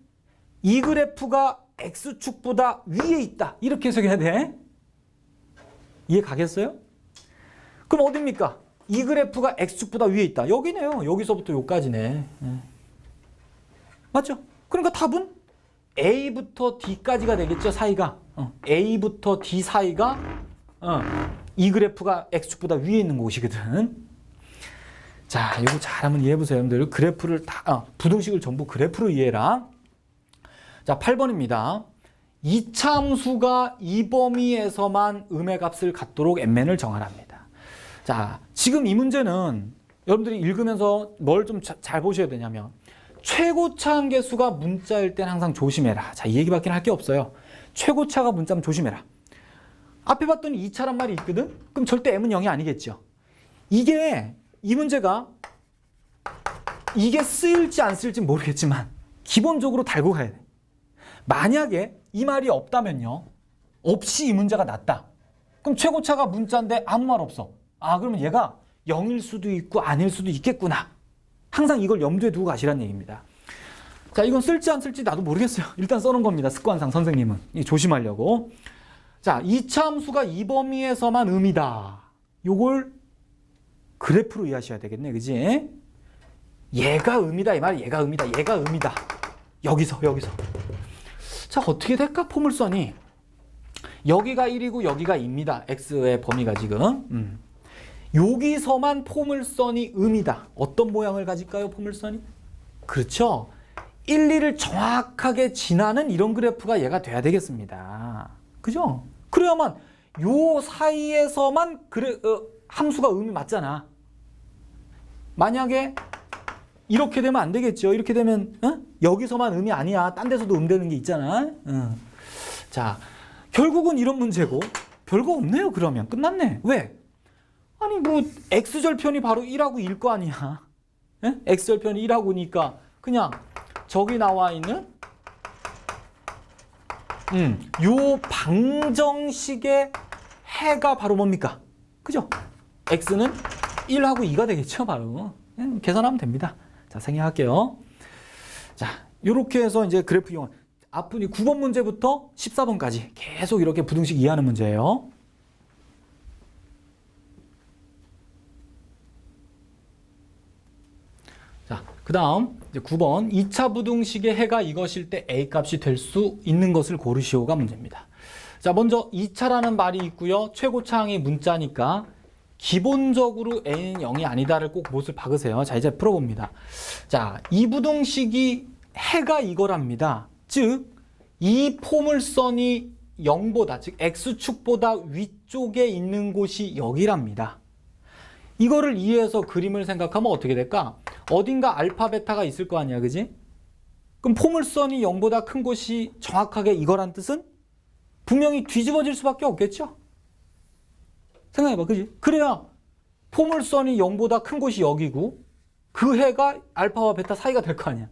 이 그래프가 X축보다 위에 있다. 이렇게 해석해야 돼. 이해 가겠어요? 그럼 어딥니까? 이 그래프가 X축보다 위에 있다. 여기네요. 여기서부터 여기까지네. 맞죠? 그러니까 답은 A부터 D까지가 되겠죠. 사이가. A부터 D 사이가 이 그래프가 X축보다 위에 있는 곳이거든. 자, 이거 잘 한번 이해해보세요. 여러분들 그래프를 부등식을 전부 그래프로 이해해라. 자, 8번입니다. 이차함수가 이 범위에서만 음의 값을 갖도록 n만을 정하랍니다. 자, 지금 이 문제는 여러분들이 읽으면서 뭘 좀 잘 보셔야 되냐면 최고차 개수가 문자일 땐 항상 조심해라. 자, 이 얘기밖에 할 게 없어요. 최고차가 문자면 조심해라. 앞에 봤더니 2차란 말이 있거든? 그럼 절대 m은 0이 아니겠죠. 이 문제가 이게 쓰일지 안 쓰일지 모르겠지만 기본적으로 달고 가야 돼. 만약에 이 말이 없다면요. 없이 이 문제가 났다. 그럼 최고차가 문자인데 아무 말 없어. 그러면 얘가 0일 수도 있고 아닐 수도 있겠구나. 항상 이걸 염두에 두고 가시라는 얘기입니다. 자, 이건 쓸지 안 쓸지 나도 모르겠어요. 일단 써놓은 겁니다. 습관상 선생님은. 조심하려고. 자, 2차 함수가 이 범위에서만 음이다. 요걸 그래프로 이해하셔야 되겠네. 그지? 얘가 음이다. 이 말 얘가 음이다. 얘가 음이다. 여기서. 자, 어떻게 될까? 포물선이. 여기가 1이고 여기가 2입니다. x의 범위가 지금. 여기서만 포물선이 음이다. 어떤 모양을 가질까요? 포물선이? 그렇죠. 1, 2를 정확하게 지나는 이런 그래프가 얘가 돼야 되겠습니다. 그죠? 그래야만 요 사이에서만 함수가 음이 맞잖아. 만약에 이렇게 되면 안 되겠죠. 이렇게 되면 여기서만 음이 아니야. 딴 데서도 음 되는 게 있잖아. 자, 결국은 이런 문제고 별거 없네요. 그러면 끝났네. 왜? 아니 뭐 x절편이 바로 1하고 1일 거 아니야. x절편이 1하고니까 그냥 저기 나와 있는 요 방정식의 해가 바로 뭡니까? 그죠? x는 1하고 2가 되겠죠. 바로. 계산하면 됩니다. 자, 생략할게요. 자, 요렇게 해서 이제 그래프 이용. 앞으로 9번 문제부터 14번까지 계속 이렇게 부등식 이해하는 문제예요. 자, 그 다음 이제 9번 2차 부등식의 해가 이것일 때 A 값이 될 수 있는 것을 고르시오가 문제입니다. 자, 먼저 2차라는 말이 있고요. 최고차항이 문자니까 기본적으로 A는 0이 아니다를 꼭 못을 박으세요. 자, 이제 풀어봅니다. 자, 이 부등식이 해가 이거랍니다. 즉, 이 포물선이 0보다, 즉 X축보다 위쪽에 있는 곳이 여기랍니다. 이거를 이해해서 그림을 생각하면 어떻게 될까? 어딘가 알파, 베타가 있을 거 아니야, 그지? 그럼 포물선이 0보다 큰 곳이 정확하게 이거란 뜻은 분명히 뒤집어질 수밖에 없겠죠? 생각해봐, 그지? 그래야 포물선이 0보다 큰 곳이 여기고 그 해가 알파와 베타 사이가 될 거 아니야.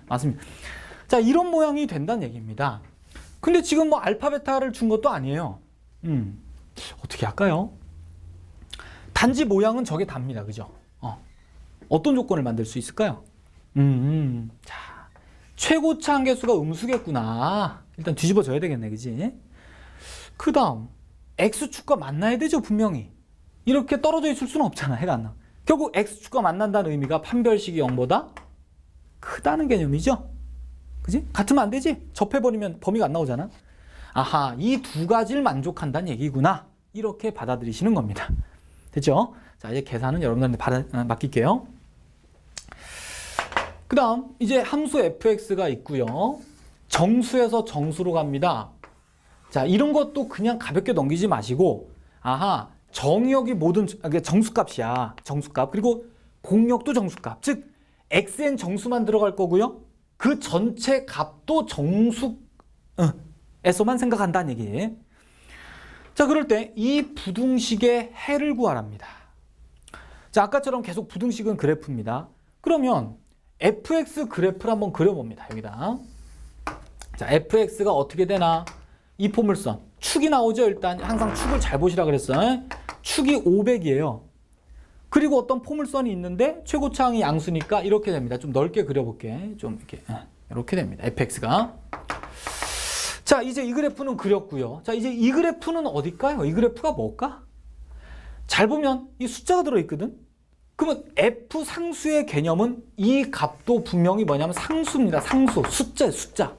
맞습니다. 자, 이런 모양이 된다는 얘기입니다. 근데 지금 뭐 알파, 베타를 준 것도 아니에요. 어떻게 할까요? 단지 모양은 저게 답니다. 그죠? 어떤 조건을 만들 수 있을까요? 자, 최고차 한계수가 음수겠구나. 일단 뒤집어져야 되겠네. 그지? 그 다음 X축과 만나야 되죠. 분명히. 이렇게 떨어져 있을 수는 없잖아. 해가 안 나. 결국 X축과 만난다는 의미가 판별식이 0보다 크다는 개념이죠. 그지? 같으면 안 되지? 접해버리면 범위가 안 나오잖아. 아하, 이 두 가지를 만족한다는 얘기구나. 이렇게 받아들이시는 겁니다. 됐죠? 자, 이제 계산은 여러분들한테 맡길게요. 그 다음 이제 함수 fx가 있고요. 정수에서 정수로 갑니다. 자, 이런 것도 그냥 가볍게 넘기지 마시고, 아하, 정의역이 모든 정수값이야. 정수값. 그리고 공역도 정수값. 즉 xn 정수만 들어갈 거고요. 그 전체 값도 정수에서만 생각한다는 얘기. 자, 그럴 때 이 부등식의 해를 구하랍니다. 자, 아까처럼 계속 부등식은 그래프입니다. 그러면 fx 그래프를 한번 그려봅니다. 여기다. 자, fx가 어떻게 되나? 이 포물선. 축이 나오죠. 일단 항상 축을 잘 보시라 그랬어요. 축이 500이에요. 그리고 어떤 포물선이 있는데 최고차항이 양수니까 이렇게 됩니다. 좀 넓게 그려볼게. 좀 이렇게 됩니다. fx가. 자, 이제 이 그래프는 그렸고요. 자, 이제 이 그래프는 어딜까요? 이 그래프가 뭘까? 잘 보면 이 숫자가 들어있거든. 그러면 f 상수의 개념은 이 값도 분명히 뭐냐면 상수입니다. 상수. 숫자.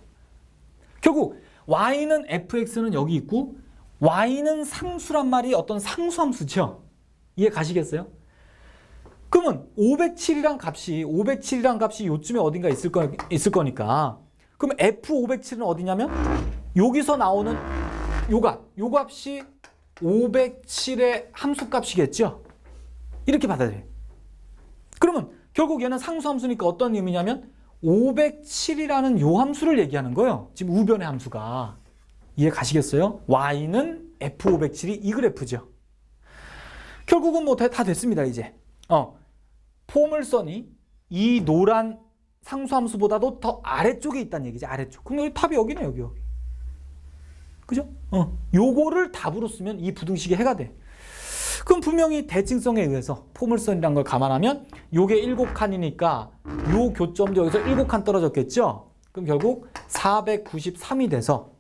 결국 y는 fx는 여기 있고 y는 상수란 말이 어떤 상수함수죠. 이해 가시겠어요? 그러면 507이란 값이 요쯤에 어딘가 있을 거니까 그럼 f507은 어디냐면 여기서 나오는 요 값이 507의 함수값이겠죠. 이렇게 받아들여요. 그러면 결국 얘는 상수함수니까 어떤 의미냐면 507이라는 요 함수를 얘기하는 거예요. 지금 우변의 함수가. 이해 가시겠어요? y는 f507이 이 그래프죠. 결국은 뭐 다 됐습니다. 이제 포물선이 이 노란 상수함수보다도 더 아래쪽에 있다는 얘기지. 아래쪽. 그럼 여기 답이 여기네. 여기. 그죠? 요거를 답으로 쓰면 이 부등식의 해가 돼. 그럼 분명히 대칭성에 의해서 포물선이란 걸 감안하면 요게 7칸이니까 요 교점도 여기서 7칸 떨어졌겠죠? 그럼 결국 493이 돼서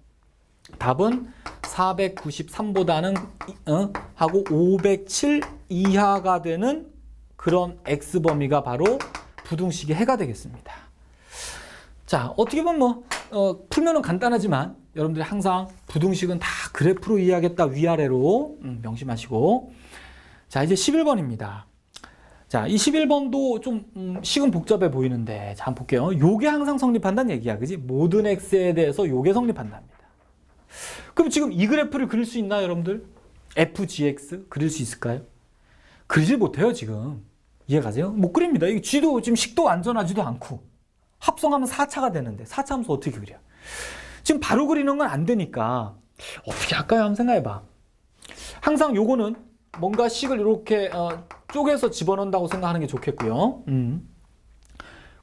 답은 493보다는 하고 507 이하가 되는 그런 x범위가 바로 부등식의 해가 되겠습니다. 자, 어떻게 보면 풀면은 간단하지만 여러분들이 항상 부등식은 다 그래프로 이해하겠다. 위아래로 명심하시고. 자, 이제 11번입니다. 자, 이 11번도 좀 식은 복잡해 보이는데 자, 한번 볼게요. 요게 항상 성립한다는 얘기야. 그지? 모든 x에 대해서 요게 성립한답니다. 그럼 지금 이 그래프를 그릴 수 있나요, 여러분들? fgx 그릴 수 있을까요? 그리질 못해요, 지금. 이해가세요? 못 그립니다. 이게 쥐도 지금 식도 안전하지도 않고 합성하면 4차가 되는데 4차 함수 어떻게 그려? 지금 바로 그리는 건 안 되니까 어떻게 할까요? 한번 생각해봐. 항상 요거는 뭔가 식을 이렇게 쪼개서 집어넣는다고 생각하는 게 좋겠고요.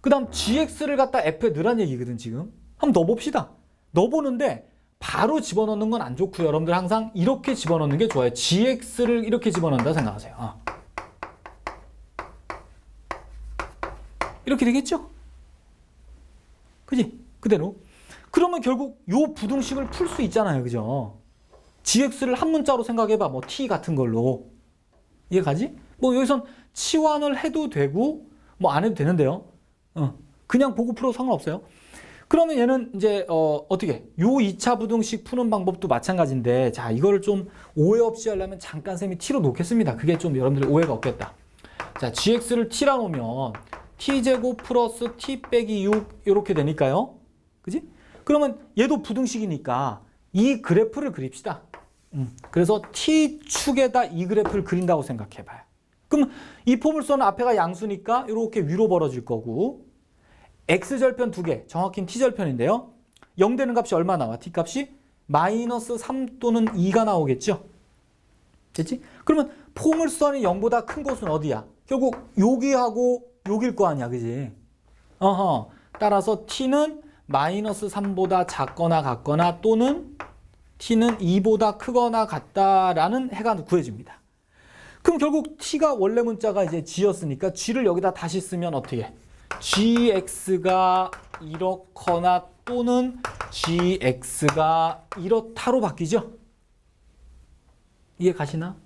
그 다음 gx를 갖다 f에 넣으란 얘기거든. 지금 한번 넣어봅시다. 넣어보는데 바로 집어넣는 건 안 좋고요. 여러분들 항상 이렇게 집어넣는 게 좋아요. gx를 이렇게 집어넣는다 생각하세요. 이렇게 되겠죠? 그지? 그대로. 그러면 결국 요 부등식을 풀 수 있잖아요. 그죠? gx를 한 문자로 생각해봐. 뭐 t 같은 걸로. 이해가지? 뭐 여기선 치환을 해도 되고 뭐 안 해도 되는데요. 그냥 보고 풀어도 상관없어요. 그러면 얘는 이제 어떻게? 요 2차 부등식 푸는 방법도 마찬가지인데 자, 이거를 좀 오해 없이 하려면 잠깐 쌤이 t로 놓겠습니다. 그게 좀 여러분들이 오해가 없겠다. 자, gx를 t라 놓으면 t제곱 플러스 t 빼기 6 이렇게 되니까요. 그지? 그러면 얘도 부등식이니까 이 그래프를 그립시다. 그래서 t축에다 이 그래프를 그린다고 생각해봐요. 그럼 이 포물선은 앞에가 양수니까 이렇게 위로 벌어질 거고 x절편 2개, 정확히는 t절편인데요. 0 되는 값이 얼마 나와? t값이 마이너스 3 또는 2가 나오겠죠? 됐지? 그러면 포물선이 0보다 큰 곳은 어디야? 결국 여기하고 여길 거 아니야, 그지? 따라서 t는 마이너스 3보다 작거나 같거나 또는 t는 2보다 크거나 같다라는 해가 구해집니다. 그럼 결국 t가 원래 문자가 이제 g였으니까 g를 여기다 다시 쓰면 어떻게 해? gx가 이렇거나 또는 gx가 이렇다로 바뀌죠? 이해 가시나?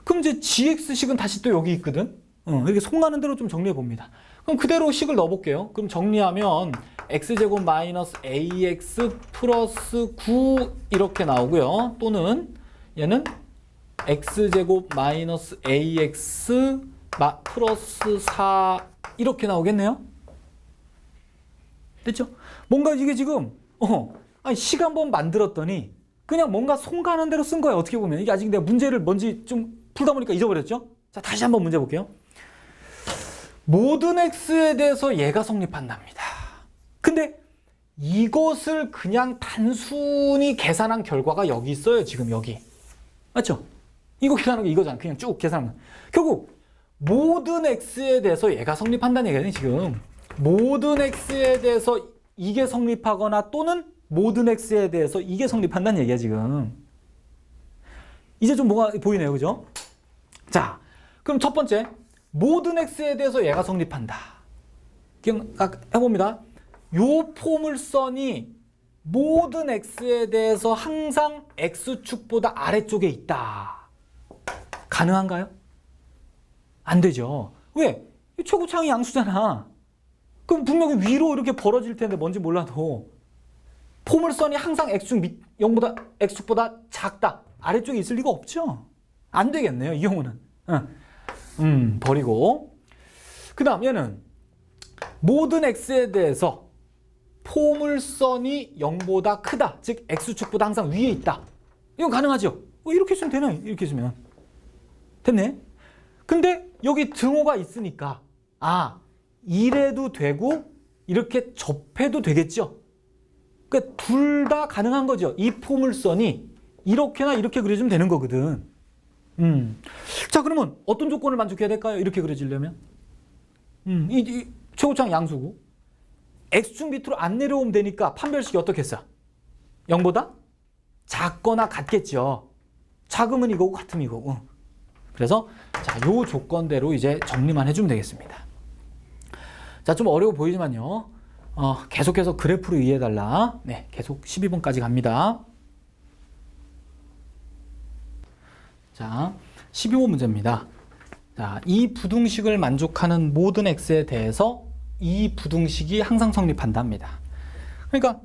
그럼 이제 gx식은 다시 또 여기 있거든? 이렇게 속나는 대로 좀 정리해 봅니다. 그럼 그대로 식을 넣어 볼게요. 그럼 정리하면 x제곱 마이너스 ax 플러스 9 이렇게 나오고요. 또는 얘는 x제곱 마이너스 ax 플러스 4 이렇게 나오겠네요. 됐죠? 뭔가 이게 지금 아니 식 한번 만들었더니 그냥 뭔가 손 가는 대로 쓴 거예요. 어떻게 보면. 이게 아직 내가 문제를 뭔지 좀 풀다 보니까 잊어버렸죠? 자, 다시 한번 문제 볼게요. 모든 x에 대해서 얘가 성립한답니다. 근데 이것을 그냥 단순히 계산한 결과가 여기 있어요. 지금 여기. 맞죠? 이거 계산한 게 이거잖아. 그냥 쭉 계산하면. 결국 모든 x에 대해서 얘가 성립한다는 얘기네, 지금. 모든 x에 대해서 이게 성립하거나 또는 모든 x에 대해서 이게 성립한다는 얘기야, 지금. 이제 좀 뭐가 보이네요, 그죠? 자, 그럼 첫 번째, 모든 x에 대해서 얘가 성립한다. 해봅니다. 요 포물선이 모든 x에 대해서 항상 x축보다 아래쪽에 있다. 가능한가요? 안 되죠. 왜? 최고창이 양수잖아. 그럼 분명히 위로 이렇게 벌어질 텐데 뭔지 몰라도 포물선이 항상 x축 0보다 x축보다 작다. 아래쪽에 있을 리가 없죠. 안 되겠네요. 이 경우는. 버리고. 그 다음 얘는 모든 x에 대해서 포물선이 0보다 크다. 즉 x축보다 항상 위에 있다. 이건 가능하죠. 이렇게 쓰면 되네. 이렇게 쓰면. 됐네. 근데 여기 등호가 있으니까 이래도 되고 이렇게 접해도 되겠죠. 그러니까 둘 다 가능한 거죠. 이 포물선이 이렇게나 이렇게 그려주면 되는 거거든. 자, 그러면 어떤 조건을 만족해야 될까요? 이렇게 그려지려면? 이 최고창 양수고 x축 밑으로 안 내려오면 되니까 판별식이 어떻겠어? 0보다 작거나 같겠죠. 작으면 이거고 같으면 이거고. 그래서 자, 요 조건대로 이제 정리만 해주면 되겠습니다. 자, 좀 어려워 보이지만요. 계속해서 그래프로 이해해달라. 네, 계속 12번까지 갑니다. 자, 12번 문제입니다. 자, 이 부등식을 만족하는 모든 x에 대해서 이 부등식이 항상 성립한답니다. 그러니까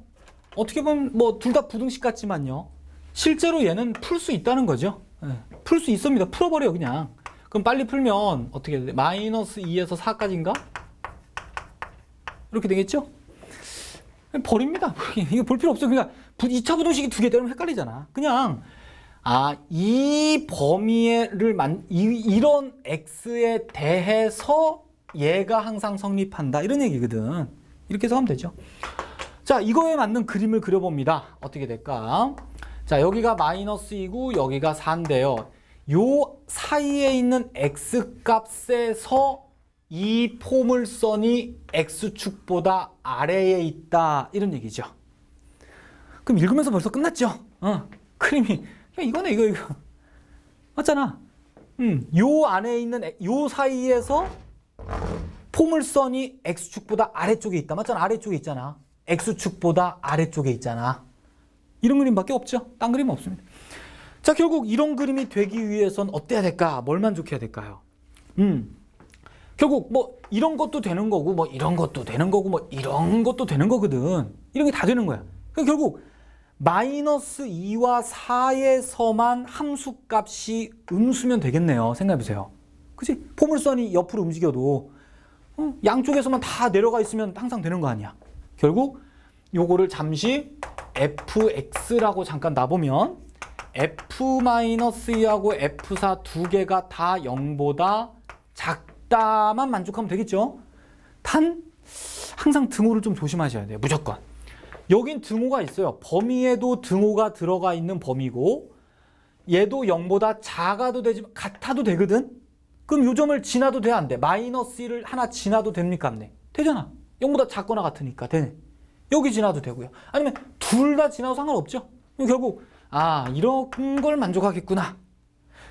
어떻게 보면 뭐 둘 다 부등식 같지만요. 실제로 얘는 풀 수 있다는 거죠. 네, 풀 수 있습니다. 풀어버려요, 그냥. 그럼 빨리 풀면 어떻게 돼? 마이너스 2에서 4까지인가? 이렇게 되겠죠? 버립니다. 이거 볼 필요 없어요. 그러니까 2차 부등식이 두 개 되면 헷갈리잖아. 그냥 이 범위를 이런 x에 대해서 얘가 항상 성립한다. 이런 얘기거든. 이렇게 해서 하면 되죠. 자, 이거에 맞는 그림을 그려봅니다. 어떻게 될까? 자, 여기가 마이너스 2고 여기가 4인데요. 요 사이에 있는 x값에서 이 포물선이 x축보다 아래에 있다. 이런 얘기죠. 그럼 읽으면서 벌써 끝났죠? 그림이. 이거네, 이거. 맞잖아. 요 안에 있는, 요 사이에서 포물선이 x축보다 아래쪽에 있다. 맞잖아. 아래쪽에 있잖아. x축보다 아래쪽에 있잖아. 이런 그림밖에 없죠. 딴 그림은 없습니다. 자, 결국 이런 그림이 되기 위해선 어때야 될까? 뭘 만족해야 될까요? 결국 뭐 이런 것도 되는 거고 뭐 이런 것도 되는 거고 뭐 이런 것도 되는 거거든. 이런 게 다 되는 거야. 그러니까 결국 마이너스 2와 4에서만 함수값이 음수면 되겠네요. 생각해보세요. 그치? 포물선이 옆으로 움직여도 양쪽에서만 다 내려가 있으면 항상 되는 거 아니야. 결국 요거를 잠시 fx라고 잠깐 놔보면 f-2하고 f4 두 개가 다 0보다 작다만 만족하면 되겠죠. 단 항상 등호를 좀 조심하셔야 돼요. 무조건. 여긴 등호가 있어요. 범위에도 등호가 들어가 있는 범위고 얘도 0보다 작아도 되지만 같아도 되거든. 그럼 요 점을 지나도 돼, 안 돼? 마이너스 1을 하나 지나도 됩니까, 안 돼? 되잖아. 0보다 작거나 같으니까 되네. 여기 지나도 되고요. 아니면 둘 다 지나도 상관없죠. 결국 이런 걸 만족하겠구나.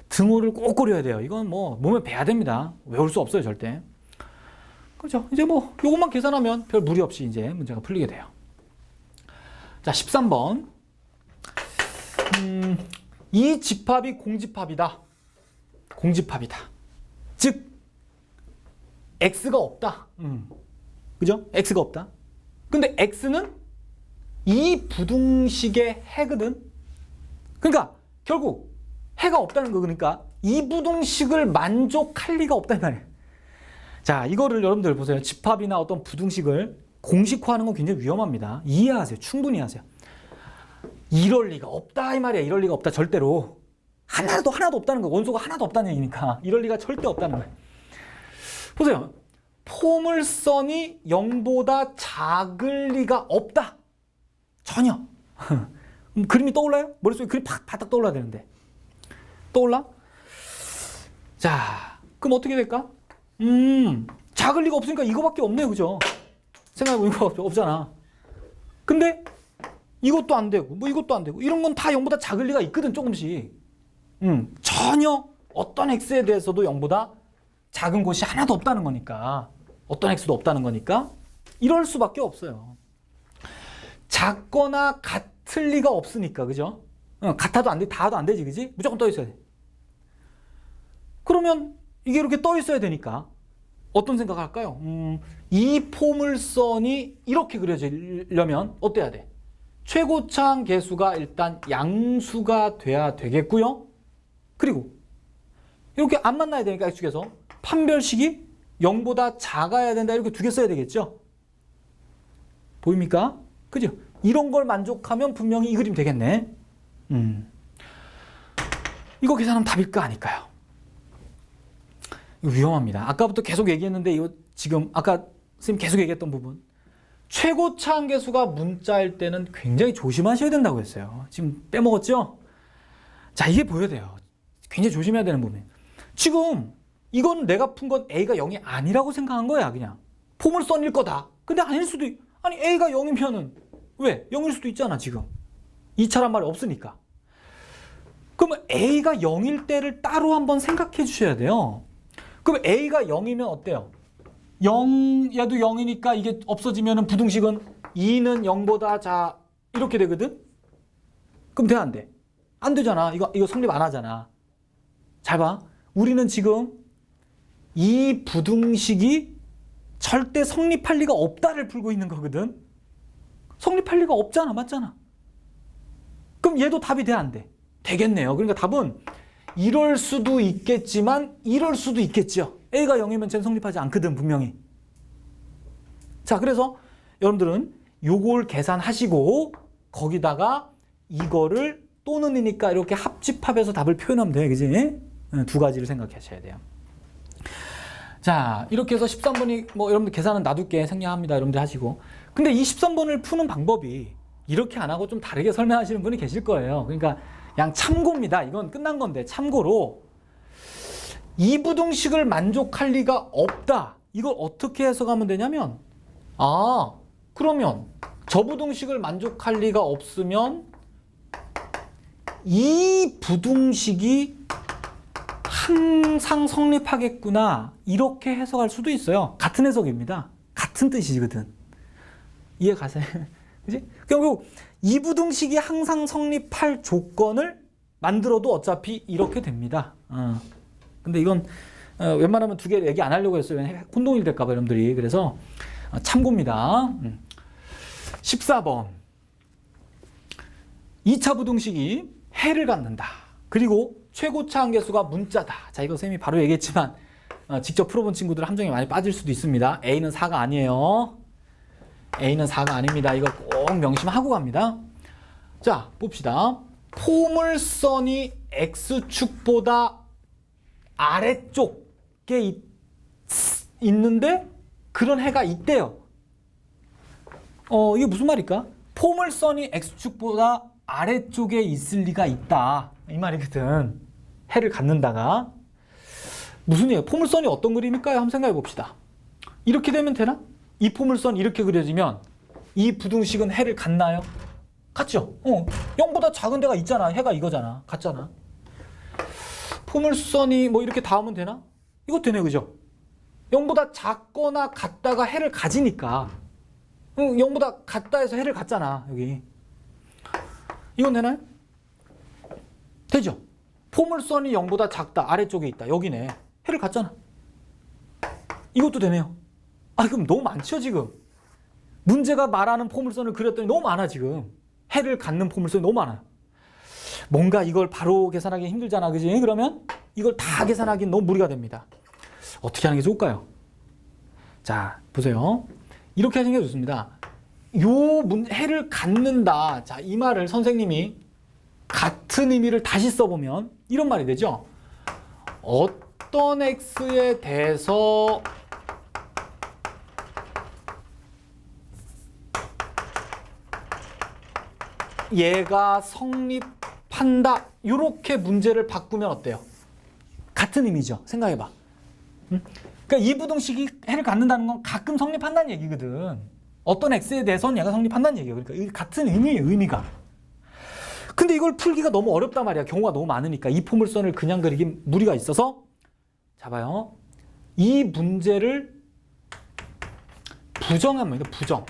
등호를 꼭 고려해야 돼요. 이건 뭐 몸에 배야 됩니다. 외울 수 없어요, 절대. 그렇죠. 이제 뭐 요것만 계산하면 별 무리 없이 이제 문제가 풀리게 돼요. 자, 13번. 이 집합이 공집합이다. 공집합이다. 즉 x가 없다. 그죠? x가 없다. 근데 x는 이 부등식의 해거든. 그러니까 결국 해가 없다는 거. 그러니까 이 부등식을 만족할 리가 없다는 말이에요. 자, 이거를 여러분들 보세요. 집합이나 어떤 부등식을 공식화하는 건 굉장히 위험합니다. 이해하세요. 충분히 하세요. 이럴 리가 없다 이 말이야. 이럴 리가 없다 절대로. 하나도 없다는 거. 원소가 하나도 없다는 얘기니까 이럴 리가 절대 없다는 거예요. 보세요. 포물선이 0보다 작을 리가 없다. 전혀. 그림이 떠올라요? 머릿속에 그림이 바닥 떠올라야 되는데. 떠올라? 자, 그럼 어떻게 될까? 작을 리가 없으니까 이거밖에 없네요. 그죠? 생각해보니까 없잖아. 근데 이것도 안 되고 뭐 이것도 안 되고 이런 건 다 0보다 작을 리가 있거든. 조금씩. 전혀 어떤 x에 대해서도 0보다 작은 곳이 하나도 없다는 거니까. 어떤 x도 없다는 거니까 이럴 수밖에 없어요. 작거나 같을 리가 없으니까. 그죠? 같아도 안 돼. 다도 안 되지. 그지? 무조건 떠 있어야 돼. 그러면 이게 이렇게 떠 있어야 되니까 어떤 생각을 할까요? 이 포물선이 이렇게 그려지려면 어때야 돼? 최고차항 계수가 일단 양수가 돼야 되겠고요. 그리고 이렇게 안 만나야 되니까 x축에서 판별식이 0보다 작아야 된다. 이렇게 두 개 써야 되겠죠? 보입니까? 그죠? 이런 걸 만족하면 분명히 이 그림 되겠네. 이거 계산하면 답일까 아닐까요? 이거 위험합니다. 아까부터 계속 얘기했는데 이거 지금 아까 선생님 계속 얘기했던 부분. 최고차항 계수가 문자일 때는 굉장히 조심하셔야 된다고 했어요. 지금 빼먹었죠? 자, 이게 보여야 돼요. 굉장히 조심해야 되는 부분이에요. 지금 이건 내가 푼 건 A가 0이 아니라고 생각한 거야. 그냥 포물선일 거다. 근데 아닐 수도 아니 A가 0이면은 왜? 0일 수도 있잖아. 지금 2차란 말이 없으니까. 그러면 A가 0일 때를 따로 한번 생각해 주셔야 돼요. 그럼 A가 0이면 어때요? 0, 얘도 0이니까 이게 없어지면 부등식은 2는 0보다 자 이렇게 되거든? 그럼 돼, 안 돼? 안 되잖아. 이거 성립 안 하잖아. 잘 봐. 우리는 지금 이 부등식이 절대 성립할 리가 없다를 풀고 있는 거거든. 성립할 리가 없잖아. 맞잖아. 그럼 얘도 답이 돼, 안 돼? 되겠네요. 그러니까 답은 이럴 수도 있겠지만 이럴 수도 있겠죠. A가 0이면 쟤는 성립하지 않거든, 분명히. 자, 그래서 여러분들은 요걸 계산하시고 거기다가 이거를 또는 이니까 이렇게 합집합해서 답을 표현하면 돼. 그지? 두 가지를 생각하셔야 돼요. 자, 이렇게 해서 13번이 뭐 여러분들 계산은 놔둘게 생략합니다. 여러분들 하시고. 근데 이 13번을 푸는 방법이 이렇게 안 하고 좀 다르게 설명하시는 분이 계실 거예요. 그러니까 그냥 참고입니다. 이건 끝난 건데 참고로 이 부등식을 만족할 리가 없다. 이걸 어떻게 해석하면 되냐면 그러면 저 부등식을 만족할 리가 없으면 이 부등식이 항상 성립하겠구나. 이렇게 해석할 수도 있어요. 같은 해석입니다. 같은 뜻이거든. 이해 가세요? 그지? 결국 이 부등식이 항상 성립할 조건을 만들어도 어차피 이렇게 됩니다. 근데 이건 웬만하면 두 개 얘기 안 하려고 했어요. 혼동이 될까봐 여러분들이. 그래서 참고입니다. 14번 2차 부등식이 해를 갖는다. 그리고 최고차항 계수가 문자다. 자, 이거 쌤이 바로 얘기했지만 직접 풀어본 친구들 함정에 많이 빠질 수도 있습니다. A는 4가 아니에요. A는 4가 아닙니다. 이거 꼭 명심하고 갑니다. 자, 봅시다. 포물선이 X축보다 아래쪽에 있는데 그런 해가 있대요. 이게 무슨 말일까? 포물선이 X축보다 아래쪽에 있을 리가 있다. 이 말이거든. 해를 갖는다가. 무슨 얘기야? 포물선이 어떤 그림일까요? 한번 생각해 봅시다. 이렇게 되면 되나? 이 포물선 이렇게 그려지면 이 부등식은 해를 갖나요? 같죠? 0보다 작은 데가 있잖아. 해가 이거잖아. 같잖아. 포물선이 뭐 이렇게 닿으면 되나? 이거 되네, 그죠? 0보다 작거나 같다가 해를 가지니까 0보다 같다 해서 해를 갖잖아. 여기 이건 되나요? 되죠? 포물선이 0보다 작다. 아래쪽에 있다. 여기네. 해를 갖잖아. 이것도 되네요. 그럼 너무 많죠, 지금. 문제가 말하는 포물선을 그렸더니 너무 많아, 지금. 해를 갖는 포물선이 너무 많아요. 뭔가 이걸 바로 계산하기 힘들잖아, 그지? 그러면 이걸 다 계산하기는 너무 무리가 됩니다. 어떻게 하는 게 좋을까요? 자, 보세요. 이렇게 하시는 게 좋습니다. 해를 갖는다. 자, 이 말을 선생님이 같은 의미를 다시 써보면 이런 말이 되죠. 어떤 x에 대해서 얘가 성립한다. 이렇게 문제를 바꾸면 어때요? 같은 의미죠. 생각해봐. 그러니까 이 부등식이 해를 갖는다는 건 가끔 성립한다는 얘기거든. 어떤 x에 대해서는 얘가 성립한다는 얘기예요. 그러니까 같은 의미예요. 의미가. 근데 이걸 풀기가 너무 어렵단 말이야. 경우가 너무 많으니까. 이 포물선을 그냥 그리기 무리가 있어서 자 봐요. 이 문제를 부정하면 부정.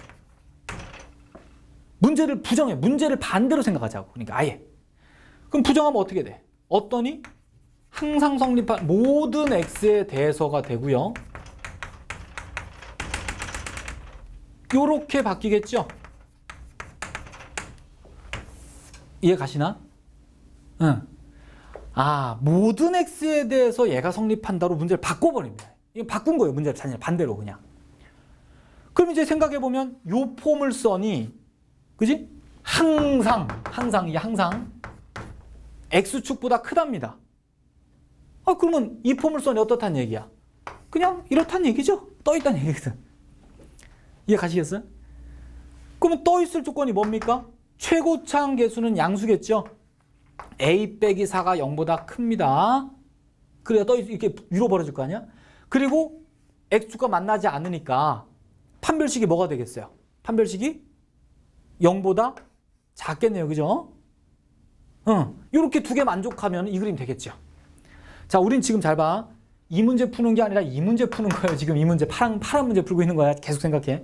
문제를 부정해. 문제를 반대로 생각하자고. 그러니까 아예. 그럼 부정하면 어떻게 돼? 어떠니? 항상 성립한 모든 x에 대해서가 되고요. 요렇게 바뀌겠죠? 이해 가시나? 응. 아, 모든 x에 대해서 얘가 성립한다로 문제를 바꿔버립니다. 이거 바꾼 거예요. 문제를 반대로 그냥. 그럼 이제 생각해보면 요 포물선이 그지? 항상 x축보다 크답니다. 아, 그러면 이 포물선이 어떻다는 얘기야? 그냥 이렇다는 얘기죠? 떠있다는 얘기거든. 이해 가시겠어요? 그러면 떠있을 조건이 뭡니까? 최고차항 계수는 양수겠죠? a 빼기 4가 0보다 큽니다. 그래야 이렇게 위로 벌어질 거 아니야? 그리고 x축과 만나지 않으니까 판별식이 뭐가 되겠어요? 판별식이 0보다 작겠네요. 그죠? 이렇게 두 개 만족하면 이 그림 되겠죠. 자, 우린 지금 잘 봐. 이 문제 푸는 게 아니라 이 문제 푸는 거예요. 지금 이 문제 파란 문제 풀고 있는 거야. 계속 생각해.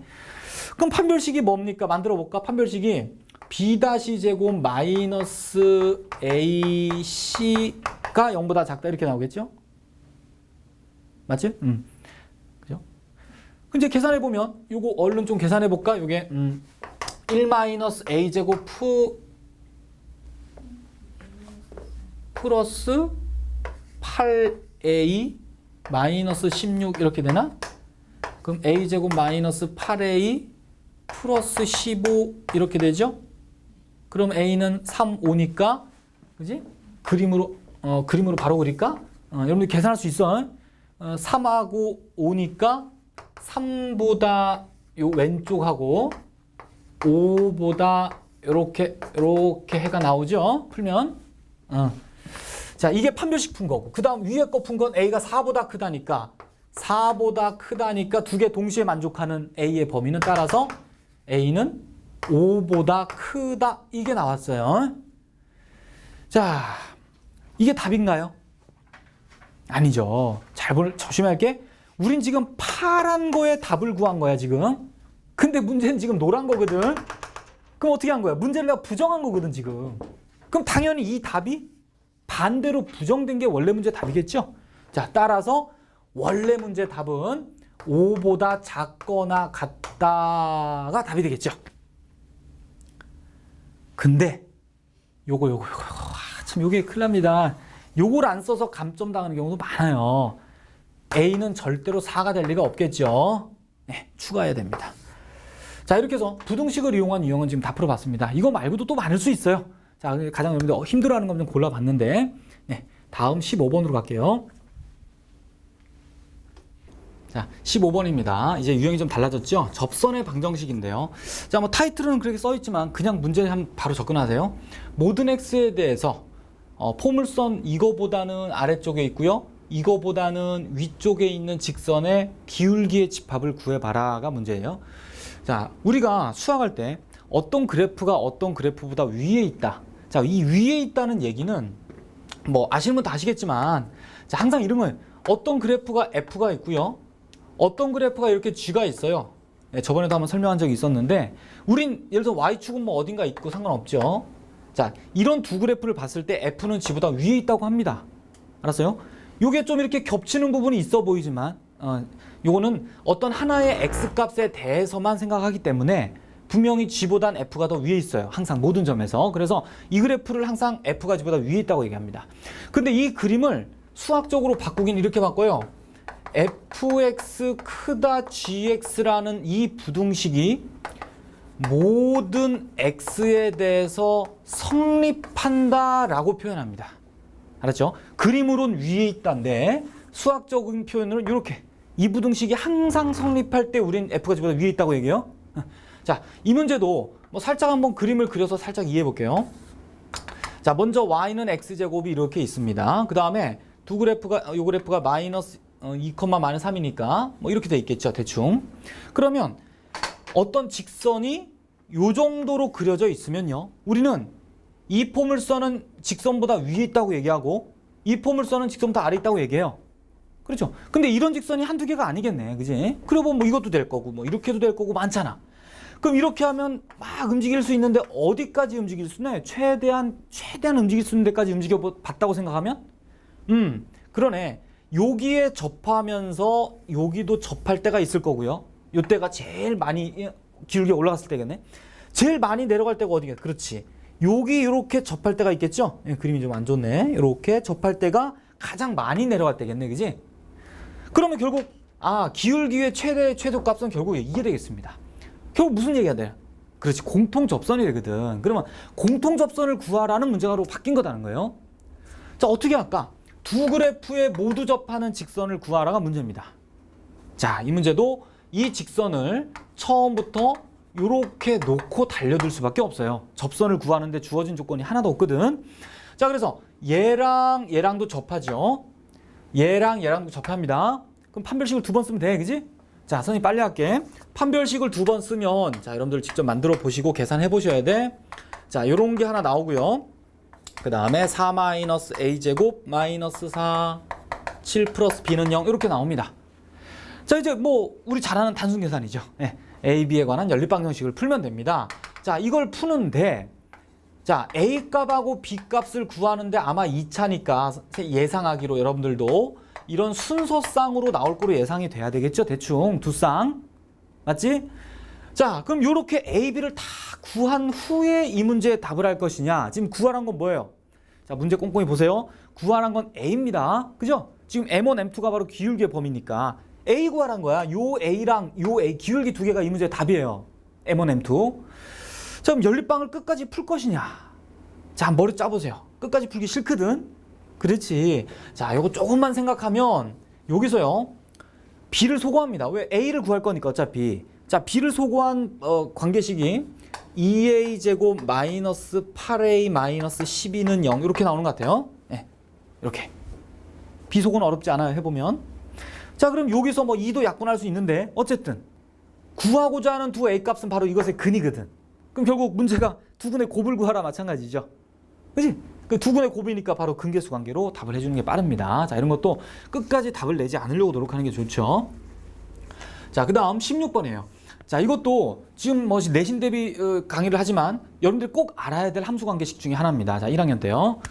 그럼 판별식이 뭡니까? 만들어 볼까? 판별식이 b-제곱 마이너스 ac가 0보다 작다 이렇게 나오겠죠? 맞지? 그죠? 그럼 이제 계산해 보면 요거 얼른 좀 계산해 볼까? 요게 1 마이너스 a제곱 플러스 8a 마이너스 16 이렇게 되나? 그럼 a제곱 마이너스 8a 플러스 15 이렇게 되죠? 그럼 a는 3, 5니까 그지? 그림으로 바로 그릴까? 여러분들 계산할 수 있어. 3하고 5니까 3보다 요 왼쪽하고 5보다 요렇게 해가 나오죠? 풀면. 자, 이게 판별식 푼 거고. 그 다음 위에 거 푼 건 a가 4보다 크다니까 두 개 동시에 만족하는 a의 범위는 따라서 a는 5보다 크다. 이게 나왔어요. 자, 이게 답인가요? 아니죠. 조심해야 게 우린 지금 파란 거에 답을 구한 거야, 지금. 근데 문제는 지금 노란 거거든. 그럼 어떻게 한 거야? 문제를 내가 부정한 거거든, 지금. 그럼 당연히 이 답이 반대로 부정된 게 원래 문제 답이겠죠? 자, 따라서 원래 문제 답은 5보다 작거나 같다가 답이 되겠죠? 근데 요거 참 요게 큰일 납니다. 요걸 안 써서 감점 당하는 경우도 많아요. A는 절대로 4가 될 리가 없겠죠? 네, 추가해야 됩니다. 자, 이렇게 해서 부등식을 이용한 유형은 지금 다 풀어봤습니다. 이거 말고도 또 많을 수 있어요. 자, 가장 여러분들 힘들어하는 거 좀 골라봤는데, 네, 다음 15번으로 갈게요. 자, 15번입니다. 이제 유형이 좀 달라졌죠? 접선의 방정식인데요. 자, 뭐 타이틀은 그렇게 써있지만 그냥 문제 바로 접근하세요. 모든 x에 대해서 포물선 이거보다는 아래쪽에 있고요. 이거보다는 위쪽에 있는 직선의 기울기의 집합을 구해봐라가 문제예요. 자, 우리가 수학할 때 어떤 그래프가 어떤 그래프보다 위에 있다. 자, 이 위에 있다는 얘기는 뭐 아시는 분 다 아시겠지만, 자, 항상 이름을 어떤 그래프가 f가 있고요. 어떤 그래프가 이렇게 g가 있어요. 네, 저번에도 한번 설명한 적이 있었는데, 우린 예를 들어 y축은 뭐 어딘가 있고 상관없죠. 자, 이런 두 그래프를 봤을 때 f는 g보다 위에 있다고 합니다. 알았어요? 요게 좀 이렇게 겹치는 부분이 있어 보이지만 요거는 어떤 하나의 x값에 대해서만 생각하기 때문에 분명히 g보단 f가 더 위에 있어요. 항상 모든 점에서. 그래서 이 그래프를 항상 f가 g보다 위에 있다고 얘기합니다. 근데 이 그림을 수학적으로 바꾸긴 이렇게 바꿔요. fx 크다 gx라는 이 부등식이 모든 x에 대해서 성립한다라고 표현합니다. 알았죠? 그림으론 위에 있다인데 수학적인 표현으로는 이렇게 이부등식이 항상 성립할 때 우린 f가 지보다 위에 있다고 얘기해요. 자, 이 문제도 뭐 살짝 한번 그림을 그려서 살짝 이해해 볼게요. 자, 먼저 y는 x제곱이 이렇게 있습니다. 그 다음에 요 그래프가 마이너스 2, 마이너스 3이니까 뭐 이렇게 돼 있겠죠, 대충. 그러면 어떤 직선이 요 정도로 그려져 있으면요, 우리는 이 포물선은 직선보다 위에 있다고 얘기하고 이 포물선은 직선보다 아래에 있다고 얘기해요. 그렇죠? 근데 이런 직선이 한두 개가 아니겠네, 그지? 그리고 뭐 이것도 될 거고 뭐 이렇게도 될 거고 많잖아. 그럼 이렇게 하면 막 움직일 수 있는데 어디까지 움직일 수 있나요? 최대한 움직일 수 있는 데까지 움직여 봤다고 생각하면 그러네. 여기에 접하면서 여기도 접할 때가 있을 거고요. 요때가 제일 많이 기울기 올라갔을 때겠네. 제일 많이 내려갈 때가 어디겠? 그렇지. 여기 이렇게 접할 때가 있겠죠? 예, 그림이 좀 안 좋네. 이렇게 접할 때가 가장 많이 내려갈 때겠네, 그지? 그러면 결국 기울기의 최소값은 결국 이게 되겠습니다. 결국 무슨 얘기가 돼? 그렇지, 공통 접선이 되거든. 그러면 공통 접선을 구하라는 문제가 바뀐 거다는 거예요. 자, 어떻게 할까? 두 그래프에 모두 접하는 직선을 구하라가 문제입니다. 자, 이 문제도 이 직선을 처음부터 이렇게 놓고 달려들 수밖에 없어요. 접선을 구하는데 주어진 조건이 하나도 없거든. 자, 그래서 얘랑도 접하죠. 얘랑도 접합니다. 그럼 판별식을 2번 쓰면 돼, 그지? 자, 선생님 빨리 할게. 판별식을 2번 쓰면, 자, 여러분들 직접 만들어 보시고 계산해 보셔야 돼. 자, 요런 게 하나 나오고요. 그 다음에 4-a제곱 마이너스 4 7 플러스 b는 0 이렇게 나옵니다. 자, 이제 뭐 우리 잘 아는 단순 계산이죠. 네, a, b에 관한 연립방정식을 풀면 됩니다. 자, 이걸 푸는데, 자, a 값하고 b 값을 구하는데 아마 2차니까 예상하기로 여러분들도 이런 순서쌍으로 나올 거로 예상이 돼야 되겠죠. 대충 두 쌍. 맞지? 자, 그럼 이렇게 a, b를 다 구한 후에 이 문제에 답을 할 것이냐. 지금 구하란 건 뭐예요? 자, 문제 꼼꼼히 보세요. 구하란 건 a입니다. 그죠? 지금 m1, m2가 바로 기울기의 범위니까 a 구하란 거야. 요 a랑 요 a 기울기 두 개가 이 문제의 답이에요. m1, m2. 자, 그럼 연립방을 끝까지 풀 것이냐. 자, 머리 짜보세요. 끝까지 풀기 싫거든. 그렇지. 자, 요거 조금만 생각하면 여기서요, b를 소거합니다. 왜? a를 구할 거니까 어차피. 자, b를 소거한 관계식이 2a 제곱 마이너스 8a 마이너스 12는 0 이렇게 나오는 것 같아요. 네, 이렇게. b 소거는 어렵지 않아요, 해보면. 자, 그럼 여기서 뭐 2도 약분할 수 있는데 어쨌든 구하고자 하는 두 a 값은 바로 이것의 근이거든. 그럼 결국 문제가 두근의 곱을 구하라 마찬가지죠. 그치? 그 두근의 곱이니까 바로 근계수 관계로 답을 해주는 게 빠릅니다. 자, 이런 것도 끝까지 답을 내지 않으려고 노력하는 게 좋죠. 자, 그 다음 16번이에요. 자, 이것도 지금 뭐 내신 대비 강의를 하지만 여러분들 꼭 알아야 될 함수 관계식 중에 하나입니다. 자, 1학년 때요.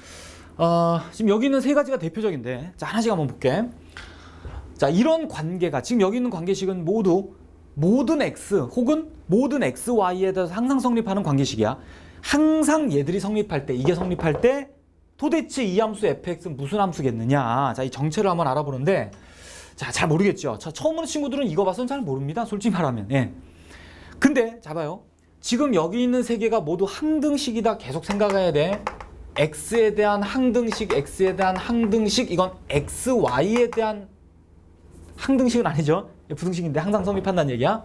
지금 여기 있는 세 가지가 대표적인데, 자, 하나씩 한번 볼게. 자, 이런 관계가 지금 여기 있는 관계식은 모두 모든 x 혹은 모든 xy에 대해서 항상 성립하는 관계식이야. 항상 얘들이 성립할 때, 이게 성립할 때 도대체 이 함수 fx는 무슨 함수겠느냐. 자, 이 정체를 한번 알아보는데, 자, 잘 모르겠죠. 자, 처음 오는 친구들은 이거 봐서는 잘 모릅니다. 솔직히 말하면. 예. 근데 자, 봐요. 지금 여기 있는 세 개가 모두 항등식이다. 계속 생각해야 돼. x에 대한 항등식, x에 대한 항등식, 이건 xy에 대한 항등식은 아니죠. 부등식인데 항상 성립한다는 얘기야.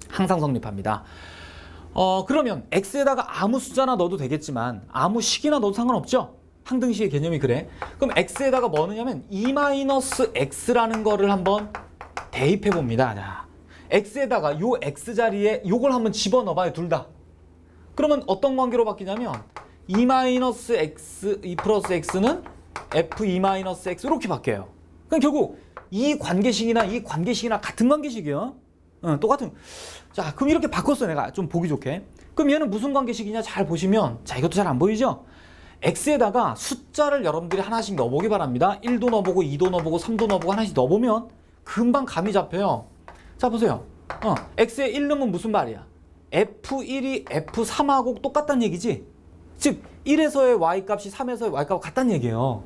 항상 성립합니다. 그러면 x에다가 아무 숫자나 넣어도 되겠지만 아무 식이나 넣어도 상관없죠. 항등식의 개념이 그래. 그럼 x에다가 뭐 넣냐면 2-x라는 거를 한번 대입해 봅니다. 자, x에다가 요 x 자리에 요걸 한번 집어넣어봐요. 둘 다. 그러면 어떤 관계로 바뀌냐면 2-x, 2 플러스 x는 f2-x 이렇게 바뀌어요. 그럼 결국 이 관계식이나 같은 관계식이에요. 똑같은. 자, 그럼 이렇게 바꿨어. 내가 좀 보기 좋게. 그럼 얘는 무슨 관계식이냐 잘 보시면, 자, 이것도 잘 안 보이죠? x에다가 숫자를 여러분들이 하나씩 넣어보기 바랍니다. 1도 넣어보고 2도 넣어보고 3도 넣어보고 하나씩 넣어보면 금방 감이 잡혀요. 자, 보세요. x에 1 넣으면 무슨 말이야? f1이 f3하고 똑같다는 얘기지. 즉 1에서의 y값이 3에서의 y값과 같다는 얘기예요.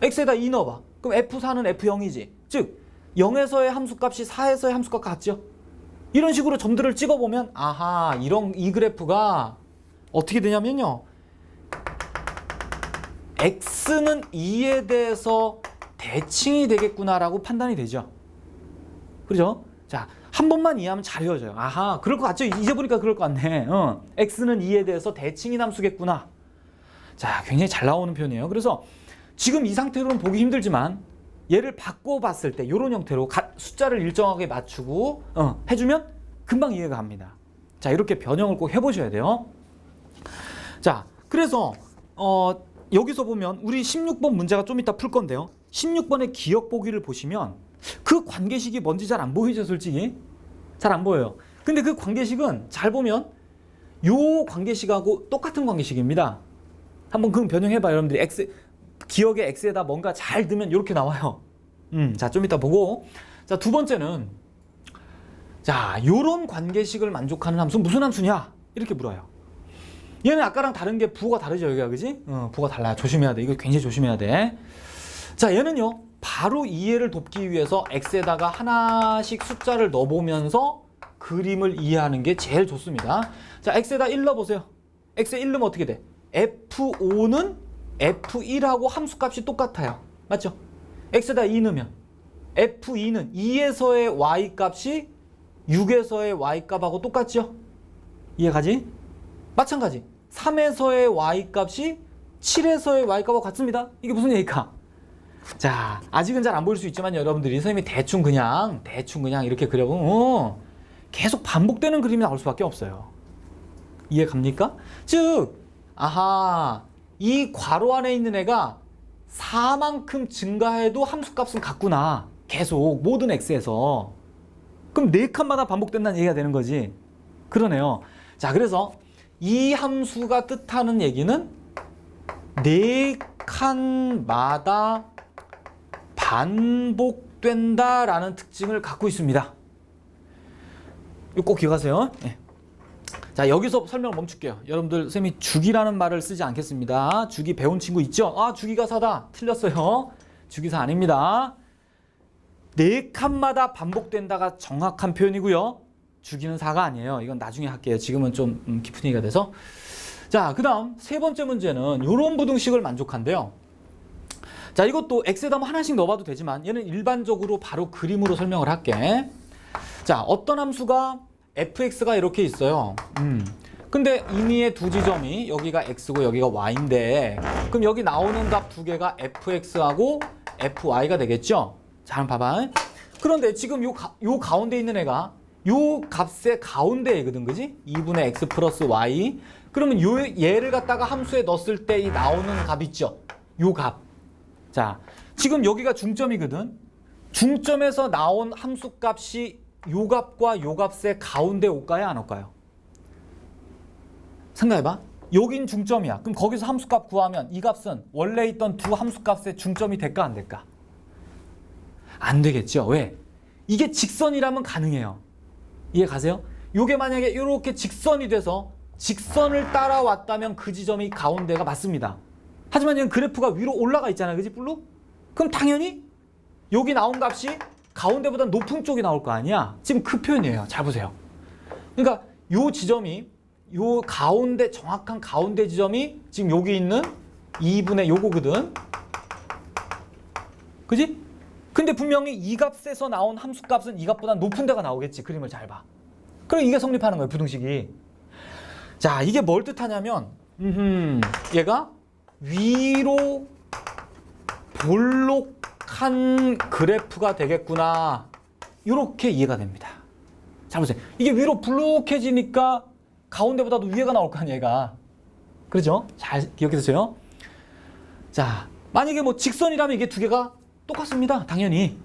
x에다 2 넣어봐. 그럼 f4는 f0이지. 즉 0에서의 함수값이 4에서의 함수값과 같죠. 이런 식으로 점들을 찍어보면 아하, 이 그래프가 어떻게 되냐면요. x는 2에 대해서 대칭이 되겠구나라고 판단이 되죠. 그죠? 자, 한 번만 이해하면 잘 이어져요. 아하, 그럴 것 같죠? 이제 보니까 그럴 것 같네. x는 2에 대해서 대칭이 함수겠구나. 자, 굉장히 잘 나오는 표현이에요. 그래서 지금 이 상태로는 보기 힘들지만 얘를 바꿔봤을 때 이런 형태로 숫자를 일정하게 맞추고 해주면 금방 이해가 갑니다. 자, 이렇게 변형을 꼭 해보셔야 돼요. 자, 그래서 여기서 보면 우리 16번 문제가 좀 이따 풀 건데요. 16번의 기억 보기를 보시면 그 관계식이 뭔지 잘 안 보이죠, 솔직히? 잘 안 보여요. 근데 그 관계식은 잘 보면 요 관계식하고 똑같은 관계식입니다. 한번 그럼 변형해봐요. 여러분들이 기억의 x에다 뭔가 잘 넣으면 이렇게 나와요. 자, 좀 이따 보고. 자, 두 번째는 자, 요런 관계식을 만족하는 함수 무슨 함수냐? 이렇게 물어요. 얘는 아까랑 다른 게 부호가 다르죠, 여기가, 그지? 부호가 달라요. 조심해야 돼. 이거 굉장히 조심해야 돼. 자, 얘는요, 바로 이해를 돕기 위해서 x에다가 하나씩 숫자를 넣어보면서 그림을 이해하는 게 제일 좋습니다. 자, x에다 1 넣어보세요. x에 1 넣으면 어떻게 돼? f5는 f1하고 함수값이 똑같아요. 맞죠? x에다 2 넣으면 f2는 2에서의 y값이 6에서의 y값하고 똑같죠? 이해가지? 마찬가지. 3에서의 y값이 7에서의 y값하고 같습니다. 이게 무슨 얘기일까? 자, 아직은 잘 안 보일 수 있지만 여러분들이 선생님이 대충 그냥 이렇게 그려보면 계속 반복되는 그림이 나올 수밖에 없어요. 이해 갑니까? 즉, 아하, 이 괄호 안에 있는 애가 4만큼 증가해도 함수값은 같구나. 계속 모든 x에서. 그럼 4칸마다 반복된다는 얘기가 되는 거지. 그러네요. 자, 그래서 이 함수가 뜻하는 얘기는 4칸마다 반복된다라는 특징을 갖고 있습니다. 이거 꼭 기억하세요. 네. 자, 여기서 설명을 멈출게요. 여러분들 선생님이 주기라는 말을 쓰지 않겠습니다. 주기 배운 친구 있죠? 아, 주기가사다. 틀렸어요. 주기사 아닙니다. 4칸마다 반복된다가 정확한 표현이고요. 주기는 4가 아니에요. 이건 나중에 할게요. 지금은 좀 깊은 얘기가 돼서. 자, 그 다음 세 번째 문제는 이런 부등식을 만족한대요. 자, 이것도 x에다 뭐 하나씩 넣어봐도 되지만 얘는 일반적으로 바로 그림으로 설명을 할게. 자, 어떤 함수가 fx가 이렇게 있어요. 근데 임의의 두 지점이 여기가 x고 여기가 y인데 그럼 여기 나오는 값 두 개가 fx하고 fy가 되겠죠? 자, 한번 봐봐. 그런데 지금 요 가운데 있는 애가 요 값의 가운데이거든, 그지? 2분의 x 플러스 y. 그러면 얘를 갖다가 함수에 넣었을 때 이 나오는 값 있죠? 요 값. 자, 지금 여기가 중점이거든. 중점에서 나온 함수 값이 요 값과 요 값의 가운데 올까요, 안 올까요? 생각해봐. 여긴 중점이야. 그럼 거기서 함수값 구하면 이 값은 원래 있던 두 함수값의 중점이 될까, 안 될까? 안 되겠죠. 왜? 이게 직선이라면 가능해요. 이해 가세요? 요게 만약에 이렇게 직선이 돼서 직선을 따라왔다면 그 지점이 가운데가 맞습니다. 하지만 얘는 그래프가 위로 올라가 있잖아요. 그지, 블루? 그럼 당연히 여기 나온 값이 가운데보다 높은 쪽이 나올 거 아니야. 지금 그 표현이에요. 잘 보세요. 그러니까 요 지점이 요 가운데, 정확한 가운데 지점이 지금 여기 있는 2분의 요거거든. 그지? 근데 분명히 이 값에서 나온 함수 값은 이 값보다 높은 데가 나오겠지. 그림을 잘 봐. 그럼 이게 성립하는 거예요, 부등식이. 자, 이게 뭘 뜻하냐면 얘가 위로 볼록한 그래프가 되겠구나. 이렇게 이해가 됩니다. 잘 보세요. 이게 위로 볼록해지니까 가운데보다도 위에가 나올 거 아니에요, 얘가. 그렇죠? 잘 기억해주세요. 자, 만약에 뭐 직선이라면 이게 두 개가 똑같습니다. 당연히.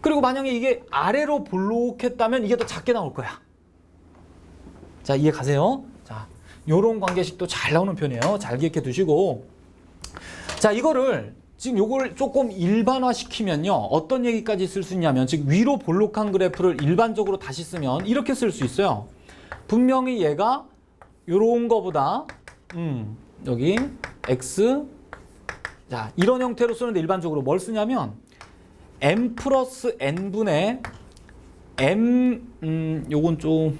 그리고 만약에 이게 아래로 볼록했다면 이게 더 작게 나올 거야. 자, 이해 가세요? 자, 요런 관계식도 잘 나오는 편이에요. 잘 기억해 두시고. 자, 이거를 지금 요걸 조금 일반화 시키면요. 어떤 얘기까지 쓸 수 있냐면, 즉 위로 볼록한 그래프를 일반적으로 다시 쓰면 이렇게 쓸 수 있어요. 분명히 얘가 요런 거보다 여기 x, 자, 이런 형태로 쓰는데 일반적으로 뭘 쓰냐면 m 플러스 n분의 요건 좀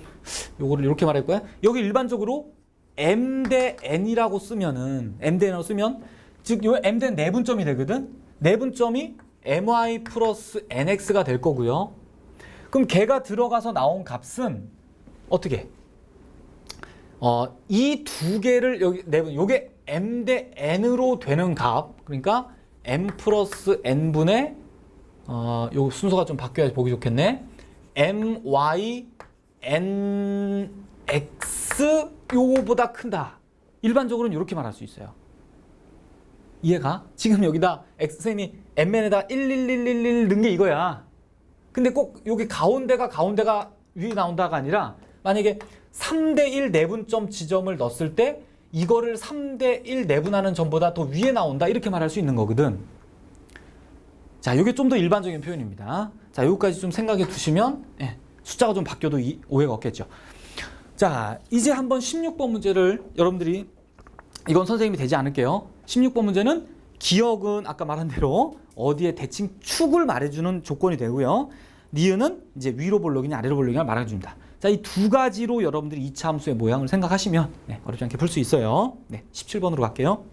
요거를 이렇게 말할 거야. 여기 일반적으로 m 대 n이라고 쓰면은 m 대 n이라고 쓰면 즉 요 m 대 내분점이 되거든. 내분점이 my 플러스 nx가 될 거고요. 그럼 걔가 들어가서 나온 값은 어떻게? 이 두 개를 여기 내분 요게 m 대 n으로 되는 값. 그러니까 m 플러스 n분의 요 순서가 좀 바뀌어야지 보기 좋겠네. my nx 요거보다 큰다. 일반적으로는 이렇게 말할 수 있어요. 이해가? 지금 여기다 선생님이 mn에다 11111 넣은 게 이거야. 근데 꼭 여기 가운데가 위에 나온다가 아니라 만약에 3대1 내분점 지점을 넣었을 때 이거를 3대1 내분하는 점보다 더 위에 나온다. 이렇게 말할 수 있는 거거든. 자, 이게 좀 더 일반적인 표현입니다. 자, 여기까지 좀 생각해 두시면 숫자가 좀 바뀌어도 오해가 없겠죠. 자, 이제 한번 16번 문제를 여러분들이 이건 선생님이 되지 않을게요. 16번 문제는 기억은 아까 말한 대로 어디에 대칭 축을 말해주는 조건이 되고요. 니은은 이제 위로 볼록이냐 아래로 볼록이냐 말해줍니다. 자, 이 두 가지로 여러분들이 2차 함수의 모양을 생각하시면 어렵지 않게 풀 수 있어요. 17번으로 갈게요.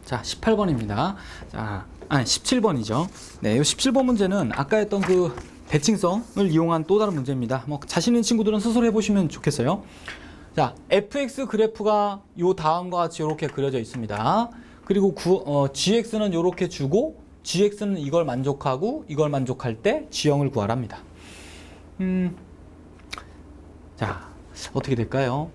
자, 18번입니다. 자, 17번이죠. 네, 이 17번 문제는 아까 했던 그 대칭성을 이용한 또 다른 문제입니다. 뭐 자신 있는 친구들은 스스로 해보시면 좋겠어요. 자, fx 그래프가 요 다음과 같이 이렇게 그려져 있습니다. 그리고 gx는 이렇게 주고 gx는 이걸 만족하고 이걸 만족할 때 g형을 구하랍니다. 자, 어떻게 될까요?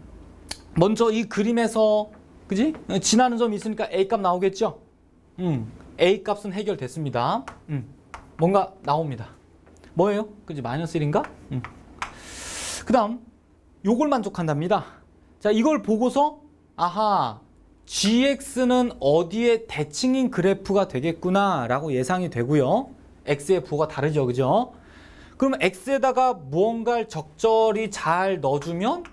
먼저 이 그림에서 그지? 지나는 점이 있으니까 a 값 나오겠죠? a 값은 해결됐습니다. 뭔가 나옵니다. 뭐예요? 그지? 마이너스 1인가? 그 다음 요걸 만족한답니다. 자, 이걸 보고서 아하, gx는 어디에 대칭인 그래프가 되겠구나 라고 예상이 되고요. x의 부호가 다르죠, 그죠? 그러면 x에다가 무언가를 적절히 잘 넣어주면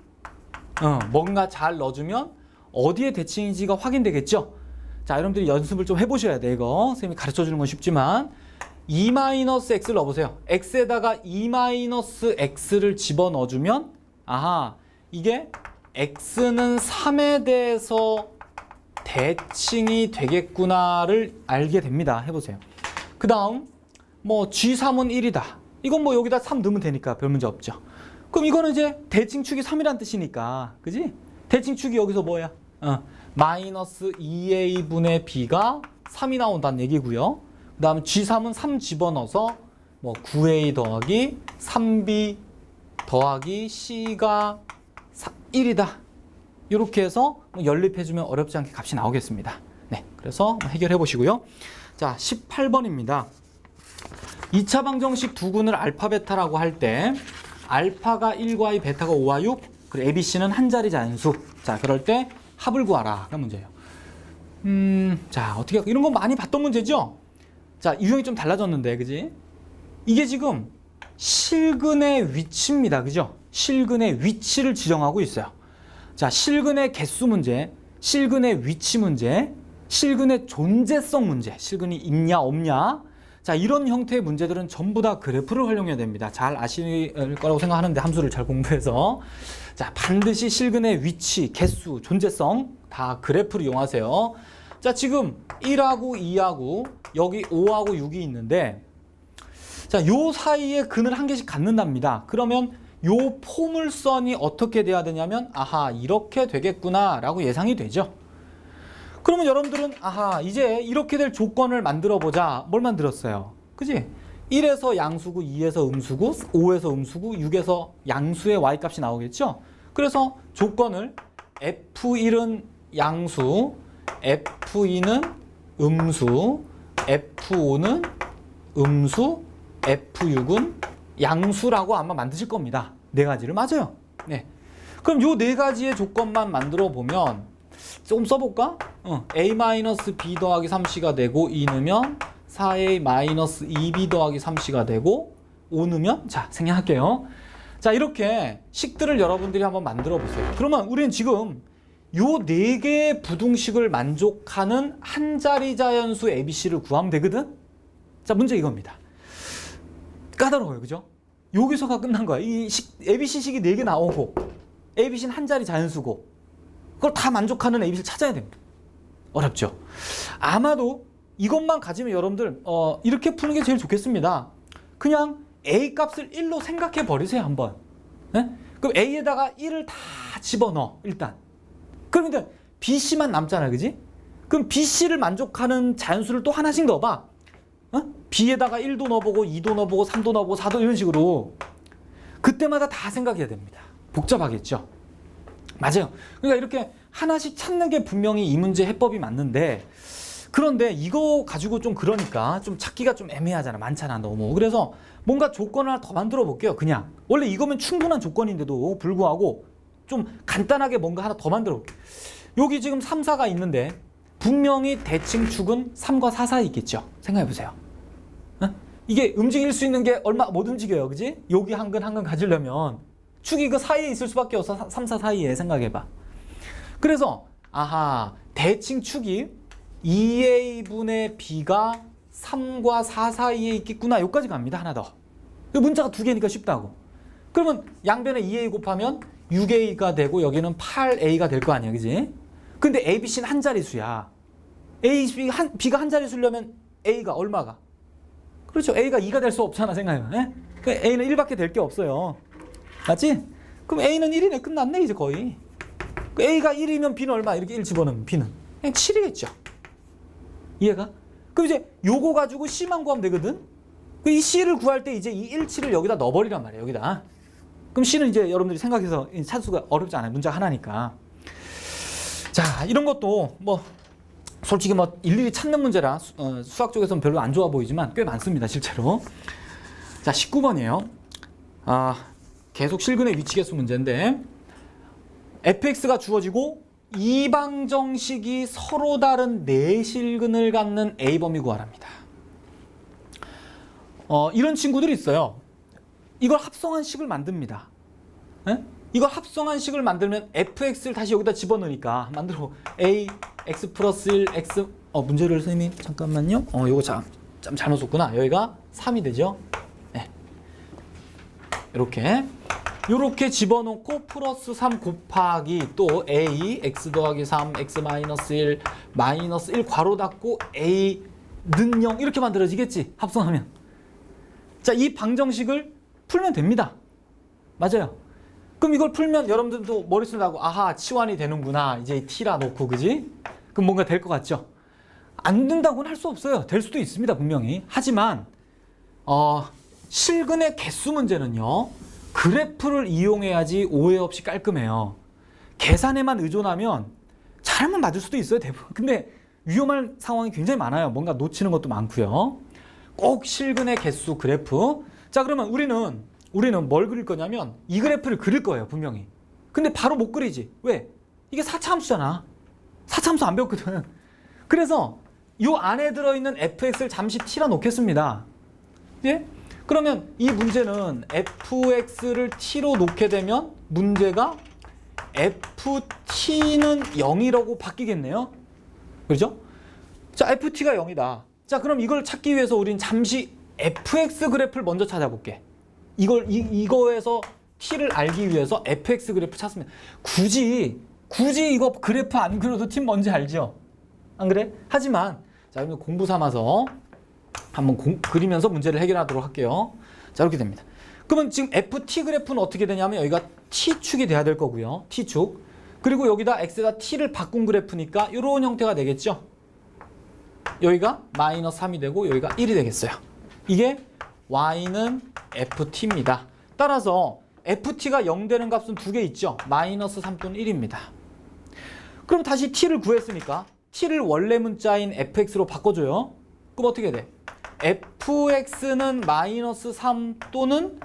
뭔가 잘 넣어주면 어디에 대칭인지가 확인되겠죠? 자, 여러분들이 연습을 좀 해보셔야 돼. 이거 선생님이 가르쳐주는 건 쉽지만 2-x를 넣어보세요. x에다가 2-x를 집어넣어주면 아하, 이게 x는 3에 대해서 대칭이 되겠구나를 알게 됩니다. 해보세요. 그 다음 뭐 G3은 1이다. 이건 뭐 여기다 3 넣으면 되니까 별 문제 없죠. 그럼 이거는 이제 대칭축이 3이란 뜻이니까, 그지? 대칭축이 여기서 뭐야? 마이너스 2a분의 b가 3이 나온다는 얘기고요. 그 다음 G3은 3 집어넣어서 뭐 9a 더하기 3b 더하기 c가 1이다. 이렇게 해서 연립해주면 어렵지 않게 값이 나오겠습니다. 네, 그래서 해결해 보시고요. 자, 18번입니다. 2차 방정식 두 군을 알파 베타라고 할 때 알파가 1과 2, 베타가 5와 6, 그리고 ABC는 한 자리 자연수. 자, 그럴 때 합을 구하라. 그런 문제예요. 자, 어떻게 이런 거 많이 봤던 문제죠? 자, 유형이 좀 달라졌는데, 그지? 이게 지금 실근의 위치입니다. 그죠? 실근의 위치를 지정하고 있어요. 자, 실근의 개수 문제, 실근의 위치 문제, 실근의 존재성 문제, 실근이 있냐 없냐. 자, 이런 형태의 문제들은 전부 다 그래프를 활용해야 됩니다. 잘 아실 거라고 생각하는데 함수를 잘 공부해서. 자, 반드시 실근의 위치, 개수, 존재성 다 그래프를 이용하세요. 자, 지금 1하고 2하고 여기 5하고 6이 있는데, 자, 요 사이에 근을 한 개씩 갖는답니다. 그러면 요 포물선이 어떻게 돼야 되냐면 아하, 이렇게 되겠구나 라고 예상이 되죠. 그러면 여러분들은 아하, 이제 이렇게 될 조건을 만들어 보자. 뭘 만들었어요? 그지? 1에서 양수고 2에서 음수고 5에서 음수고 6에서 양수의 y값이 나오겠죠. 그래서 조건을 F1은 양수, F2는 음수, F5는 음수, F6은 양수라고 아마 만드실 겁니다. 네 가지를. 맞아요. 네. 그럼 요 네 가지의 조건만 만들어 보면 조금 써볼까? A-B 더하기 3C가 되고 2 넣으면 4A-2B 더하기 3C가 되고 5 넣으면 자, 생략할게요. 자, 이렇게 식들을 여러분들이 한번 만들어 보세요. 그러면 우리는 지금 요 네 개의 부등식을 만족하는 한 자리 자연수 ABC를 구하면 되거든? 자, 문제 이겁니다. 까다로워요. 그죠? 여기서가 끝난 거야. ABC식이 4개 나오고 ABC는 한 자리 자연수고 그걸 다 만족하는 ABC를 찾아야 됩니다. 어렵죠? 아마도 이것만 가지면 여러분들 이렇게 푸는 게 제일 좋겠습니다. 그냥 A 값을 1로 생각해 버리세요. 한번. 네? 그럼 A에다가 1을 다 집어넣어. 일단. 그러면 BC만 남잖아. 그지? 그럼 BC를 만족하는 자연수를 또 하나씩 넣어봐. B에다가 1도 넣어보고 2도 넣어보고 3도 넣어보고 4도 이런 식으로 그때마다 다 생각해야 됩니다. 복잡하겠죠? 맞아요. 그러니까 이렇게 하나씩 찾는 게 분명히 이 문제 해법이 맞는데 그런데 이거 가지고 좀 그러니까 좀 찾기가 좀 애매하잖아. 많잖아 너무. 그래서 뭔가 조건을 하나 더 만들어 볼게요. 그냥 원래 이거면 충분한 조건인데도 불구하고 좀 간단하게 뭔가 하나 더 만들어 볼게요. 여기 지금 3, 4가 있는데 분명히 대칭축은 3과 4 사이 있겠죠. 생각해 보세요. 이게 움직일 수 있는 게 얼마 못 움직여요. 그지? 여기 한 근 한 근 가지려면 축이 그 사이에 있을 수밖에 없어. 3, 4 사이에 생각해 봐. 그래서 아하 대칭축이 2a분의 b가 3과 4 사이에 있겠구나. 여기까지 갑니다. 하나 더. 문자가 2개니까 쉽다고. 그러면 양변에 2a 곱하면 6a가 되고 여기는 8a가 될 거 아니야. 그지? 근데 ABC는 한 자릿수야. B가 한 자릿수려면 A가 얼마가? 그렇죠. A가 2가 될 수 없잖아. 생각해요. A는 1밖에 될 게 없어요. 맞지? 그럼 A는 1이네. 끝났네 이제 거의. A가 1이면 B는 얼마? 이렇게 1 집어넣으면 B는 그냥 7이겠죠. 이해가? 그럼 이제 요거 가지고 C만 구하면 되거든? 이 C를 구할 때 이제 이 1, 7을 여기다 넣어버리란 말이에요. 여기다. 그럼 C는 이제 여러분들이 생각해서 찾을 수가 어렵지 않아요. 문제가 하나니까. 자, 이런 것도 뭐 솔직히 뭐 일일이 찾는 문제라 수학 쪽에서는 별로 안 좋아 보이지만 꽤 많습니다. 실제로. 자, 19번이에요. 계속 실근의 위치계수 문제인데 fx가 주어지고 이방정식이 서로 다른 내실근을 갖는 A범위 구하랍니다. 이런 친구들이 있어요. 이걸 합성한 식을 만듭니다. 에? 이걸 합성한 식을 만들면 fx를 다시 여기다 집어넣으니까 만들어 a x 플러스 1 x 문제를 선생님 잠깐만요. 요거 참 잘못 썼구나. 여기가 3이 되죠. 네. 요렇게 집어넣고 플러스 3 곱하기 또 a x 더하기 3 x 마이너스 1 마이너스 1 괄호 닫고 a는 0 이렇게 만들어지겠지. 합성하면. 자, 이 방정식을 풀면 됩니다. 맞아요. 그럼 이걸 풀면 여러분들도 머릿속에 나고 아하 치환이 되는구나. 이제 t라 놓고 그지? 그럼 뭔가 될 것 같죠? 안 된다고는 할 수 없어요. 될 수도 있습니다. 분명히. 하지만 실근의 개수 문제는요. 그래프를 이용해야지 오해 없이 깔끔해요. 계산에만 의존하면 잘하면 맞을 수도 있어요. 대부분. 근데 위험한 상황이 굉장히 많아요. 뭔가 놓치는 것도 많고요. 꼭 실근의 개수 그래프. 자, 그러면 우리는 뭘 그릴 거냐면 이 그래프를 그릴 거예요. 분명히. 근데 바로 못 그리지. 왜? 이게 4차함수잖아. 4차함수 안 배웠거든. 그래서 이 안에 들어있는 fx를 잠시 t라 놓겠습니다. 예? 그러면 이 문제는 fx를 t로 놓게 되면 문제가 ft는 0이라고 바뀌겠네요. 그렇죠? 자, ft가 0이다. 자, 그럼 이걸 찾기 위해서 우린 잠시 fx 그래프를 먼저 찾아볼게. 이거에서 t를 알기 위해서 fx 그래프 찾으면 굳이 이거 그래프 안 그려도 t 뭔지 알죠? 안 그래? 하지만 자, 그러면 공부 삼아서 한번 그리면서 문제를 해결하도록 할게요. 자, 이렇게 됩니다. 그러면 지금 ft 그래프는 어떻게 되냐면 여기가 t축이 돼야 될 거고요. t축. 그리고 여기다 x에다 t를 바꾼 그래프니까 이런 형태가 되겠죠. 여기가 마이너스 3이 되고 여기가 1이 되겠어요. 이게 y는 ft입니다. 따라서 ft가 0 되는 값은 두 개 있죠. 마이너스 3 또는 1입니다. 그럼 다시 t를 구했으니까 t를 원래 문자인 fx로 바꿔줘요. 그럼 어떻게 돼? fx는 마이너스 3 또는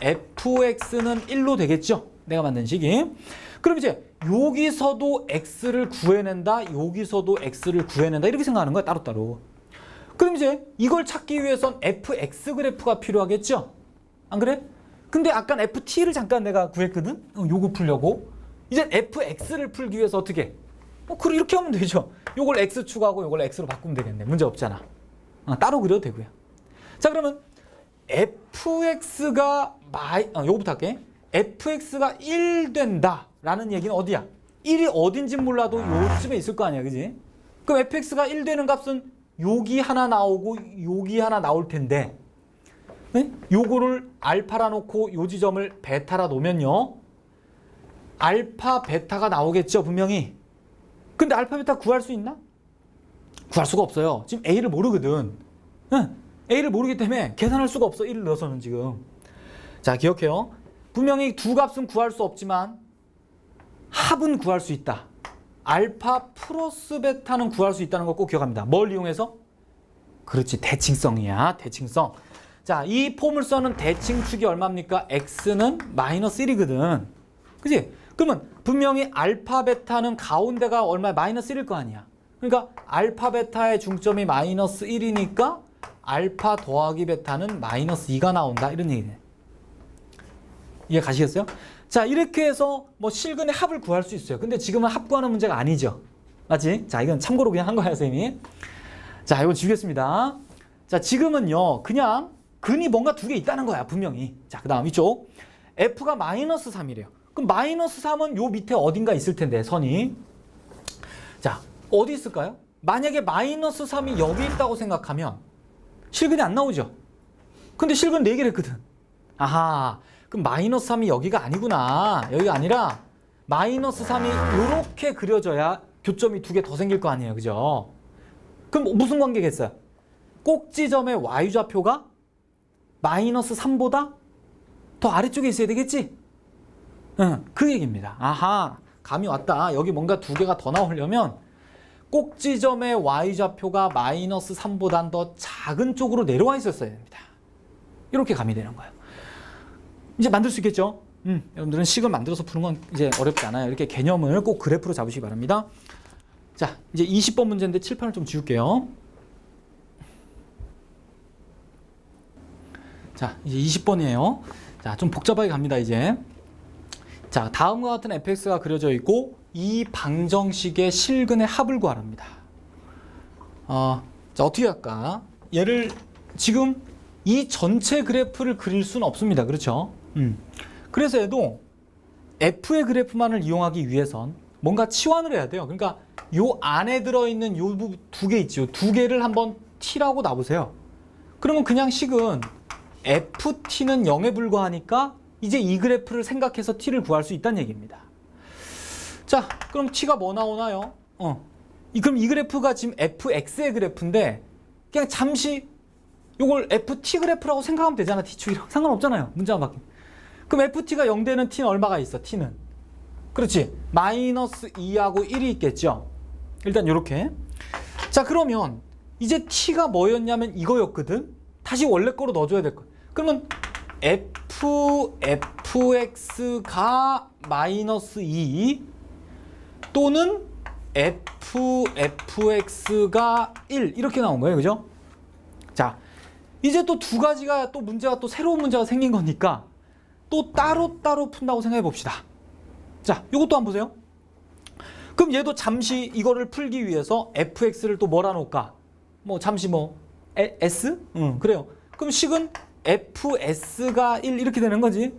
fx는 1로 되겠죠. 내가 만든 식이. 그럼 이제 여기서도 x를 구해낸다. 여기서도 x를 구해낸다. 이렇게 생각하는 거야. 따로따로. 그럼 이제 이걸 찾기 위해선 fx 그래프가 필요하겠죠? 안 그래? 근데 아까 ft를 잠깐 내가 구했거든? 요거 풀려고. 이제 fx를 풀기 위해서 어떻게? 그럼 이렇게 하면 되죠. 요걸 x축하고 요걸 x로 바꾸면 되겠네. 문제 없잖아. 따로 그려도 되고요. 자, 그러면 fx가 요거부터 할게. fx가 1 된다라는 얘기는 어디야? 1이 어딘지 몰라도 요쯤에 있을 거 아니야, 그지? 그럼 fx가 1 되는 값은 여기 하나 나오고 여기 하나 나올 텐데, 네? 요거를 알파라 놓고 요 지점을 베타라 놓으면요, 알파 베타가 나오겠죠, 분명히. 근데 알파 베타 구할 수 있나? 구할 수가 없어요. 지금 a를 모르거든. 응? a를 모르기 때문에 계산할 수가 없어. 1을 넣어서는 지금. 자, 기억해요. 분명히 두 값은 구할 수 없지만 합은 구할 수 있다. 알파 플러스 베타는 구할 수 있다는 거 꼭 기억합니다. 뭘 이용해서? 그렇지, 대칭성이야. 대칭성. 자, 이 포물선은 대칭축이 얼마입니까? x는 마이너스 1이거든. 그치? 그러면 분명히 알파 베타는 가운데가 얼마야? 마이너스 1일 거 아니야. 그러니까 알파 베타의 중점이 마이너스 1이니까 알파 더하기 베타는 마이너스 2가 나온다. 이런 얘기네. 이해 가시겠어요? 자, 이렇게 해서 뭐 실근의 합을 구할 수 있어요. 근데 지금은 합 구하는 문제가 아니죠. 맞지? 자, 이건 참고로 그냥 한 거야, 선생님이. 자, 이거 지우겠습니다. 자, 지금은요, 그냥 근이 뭔가 두 개 있다는 거야, 분명히. 자, 그 다음 이쪽. f가 마이너스 3이래요. 그럼 마이너스 3은 요 밑에 어딘가 있을 텐데, 선이. 자, 어디 있을까요? 만약에 마이너스 3이 여기 있다고 생각하면 실근이 안 나오죠? 근데 실근 4개를 했거든. 아하, 그럼 마이너스 3이 여기가 아니구나. 여기가 아니라 마이너스 3이 이렇게 그려져야 교점이 두 개 더 생길 거 아니에요, 그죠? 그럼 무슨 관계겠어요? 꼭지점의 y좌표가 마이너스 3보다 더 아래쪽에 있어야 되겠지? 응, 그 얘기입니다. 아하, 감이 왔다. 여기 뭔가 두 개가 더 나오려면 꼭지점의 y좌표가 마이너스 3보단 더 작은 쪽으로 내려와 있었어야 됩니다. 이렇게 감이 되는 거예요. 이제 만들 수 있겠죠? 여러분들은 식을 만들어서 푸는 건 이제 어렵지 않아요. 이렇게 개념을 꼭 그래프로 잡으시기 바랍니다. 자, 이제 20번 문제인데 칠판을 좀 지울게요. 자, 이제 20번이에요. 자, 좀 복잡하게 갑니다, 이제. 자, 다음과 같은 fx가 그려져 있고 이 방정식의 실근의 합을 구하랍니다. 자, 어떻게 할까? 얘를 지금 이 전체 그래프를 그릴 수는 없습니다. 그렇죠? 그래서 얘도 f의 그래프만을 이용하기 위해선 뭔가 치환을 해야 돼요. 그러니까 요 안에 들어있는 요 두 개 있죠. 두 개를 한번 t라고 놔보세요. 그러면 그냥 식은 ft는 0에 불과하니까 이제 이 그래프를 생각해서 t를 구할 수 있다는 얘기입니다. 자, 그럼 t가 뭐 나오나요? 그럼 이 그래프가 지금 fx의 그래프인데 그냥 잠시 요걸 ft 그래프라고 생각하면 되잖아. t축이랑 상관없잖아요. 문자만 바뀌면. 그럼 ft가 0 되는 t는 얼마가 있어? t는. 그렇지. 마이너스 2하고 1이 있겠죠. 일단 요렇게. 자, 그러면 이제 t가 뭐였냐면 이거였거든. 다시 원래 거로 넣어줘야 될 거야. 그러면 fx가 마이너스 2 또는 fx가 1 이렇게 나온 거예요. 그죠? 자, 이제 또 두 가지가 또 문제가 또 새로운 문제가 생긴 거니까 또 따로따로 푼다고 생각해 봅시다. 자, 이것도 한번 보세요. 그럼 얘도 잠시 이거를 풀기 위해서 fx를 또 뭐라 놓을까? 뭐 잠시 뭐 s? 그래요. 그럼 식은 fs가 1 이렇게 되는 거지.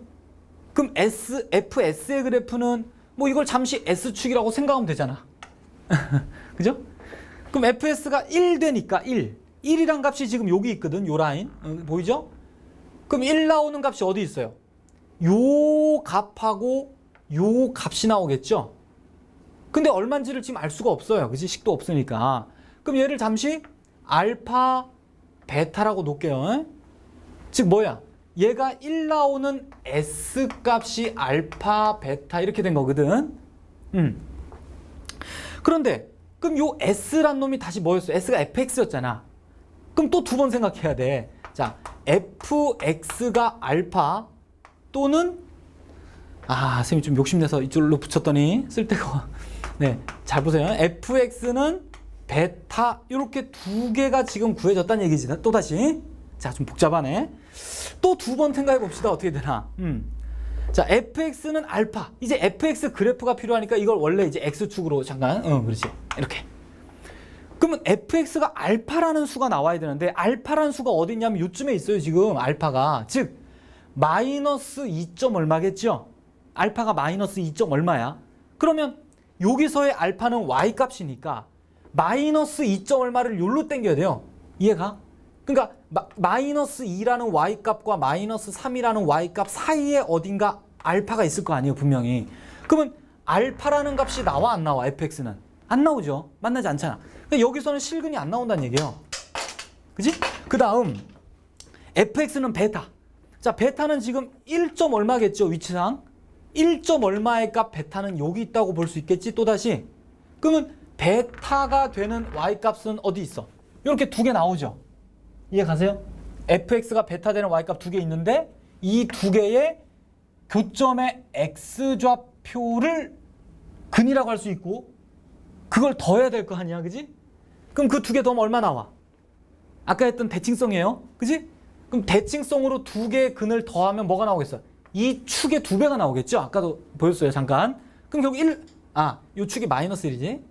그럼 fs의 그래프는 뭐 이걸 잠시 s축이라고 생각하면 되잖아. 그죠? 그럼 fs가 1 되니까 1이란 값이 지금 여기 있거든. 요 라인. 보이죠? 그럼 1 나오는 값이 어디 있어요? 요 값하고 요 값이 나오겠죠? 근데 얼마인지를 지금 알 수가 없어요. 그치? 식도 없으니까. 그럼 얘를 잠시 알파 베타라고 놓을게요. 즉 뭐야? 얘가 1 나오는 S 값이 알파 베타 이렇게 된 거거든. 그런데 그럼 요 S란 놈이 다시 뭐였어? S가 fx였잖아. 그럼 또 두 번 생각해야 돼. 자, fx가 알파 또는 선생님 좀 욕심내서 이쪽으로 붙였더니 쓸데가 네, 잘 보세요. fx는 베타 이렇게 두 개가 지금 구해졌다는 얘기지. 또 다시. 자, 좀 복잡하네. 또 두 번 생각해 봅시다. 어떻게 되나. 자, fx는 알파. 이제 fx 그래프가 필요하니까 이걸 원래 이제 x축으로 잠깐. 그렇지. 이렇게. 그러면 fx가 알파라는 수가 나와야 되는데 알파라는 수가 어디 있냐면 요쯤에 있어요. 지금 알파가. 즉 마이너스 2. 얼마겠죠? 알파가 마이너스 2. 얼마야? 그러면 여기서의 알파는 y값이니까 마이너스 2. 얼마를 요로 당겨야 돼요. 이해가? 그러니까 마이너스 2라는 y값과 마이너스 3이라는 y값 사이에 어딘가 알파가 있을 거 아니에요. 분명히. 그러면 알파라는 값이 나와 안 나와? fx는? 안 나오죠. 만나지 않잖아. 그러니까 여기서는 실근이 안 나온다는 얘기예요. 그지? 그 다음 fx는 베타. 자, 베타는 지금 1. 얼마겠죠? 위치상 1. 얼마의 값 베타는 여기 있다고 볼 수 있겠지? 또다시. 그러면 베타가 되는 y값은 어디 있어? 이렇게 두 개 나오죠. 이해 가세요? fx가 베타 되는 y값 두 개 있는데 이 두 개의 교점의 x좌표를 근이라고 할 수 있고 그걸 더해야 될 거 아니야, 그지? 그럼 그 두 개 더하면 얼마 나와? 아까 했던 대칭성이에요, 그지? 그럼 대칭성으로 두 개의 근을 더하면 뭐가 나오겠어? 이 축의 두 배가 나오겠죠? 아까도 보였어요, 잠깐. 그럼 결국 이 축이 마이너스 1이지?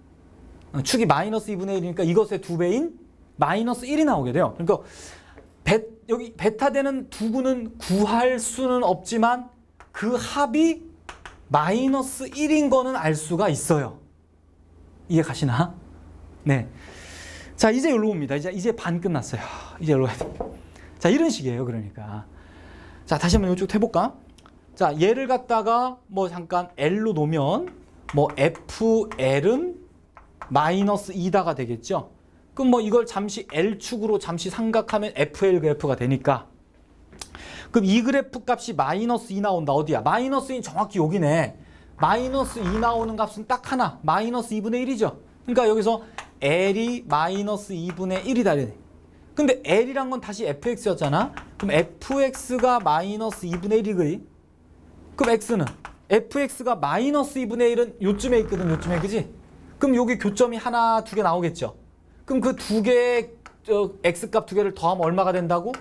축이 마이너스 2분의 1이니까 이것의 두 배인 마이너스 1이 나오게 돼요. 그러니까 여기 베타 되는 두 근은 구할 수는 없지만 그 합이 마이너스 1인 거는 알 수가 있어요. 이해 가시나? 네. 자, 이제 여기로 옵니다. 이제 반 끝났어요. 이제 여기로 가야 돼. 자, 이런 식이에요. 그러니까. 자, 다시 한번 이쪽 해볼까? 자, 얘를 갖다가 뭐 잠깐 L로 놓으면 뭐 FL은 마이너스 2다가 되겠죠? 그럼 뭐 이걸 잠시 L축으로 잠시 삼각하면 FL 그래프가 되니까 그럼 이 그래프 값이 마이너스 2 나온다. 어디야? 마이너스 2는 정확히 여기네. 마이너스 2 나오는 값은 딱 하나. 마이너스 2분의 1이죠. 그러니까 여기서 L이 마이너스 2분의 1이다. 근데 L이란 건 다시 fx였잖아. 그럼 fx가 마이너스 2분의 1이거든. 그럼 x는? fx가 마이너스 2분의 1은 요쯤에 있거든. 요쯤에, 그지? 그럼 여기 교점이 하나, 두 개 나오겠죠. 그럼 그 두 개의 x값 두 개를 더하면 얼마가 된다고?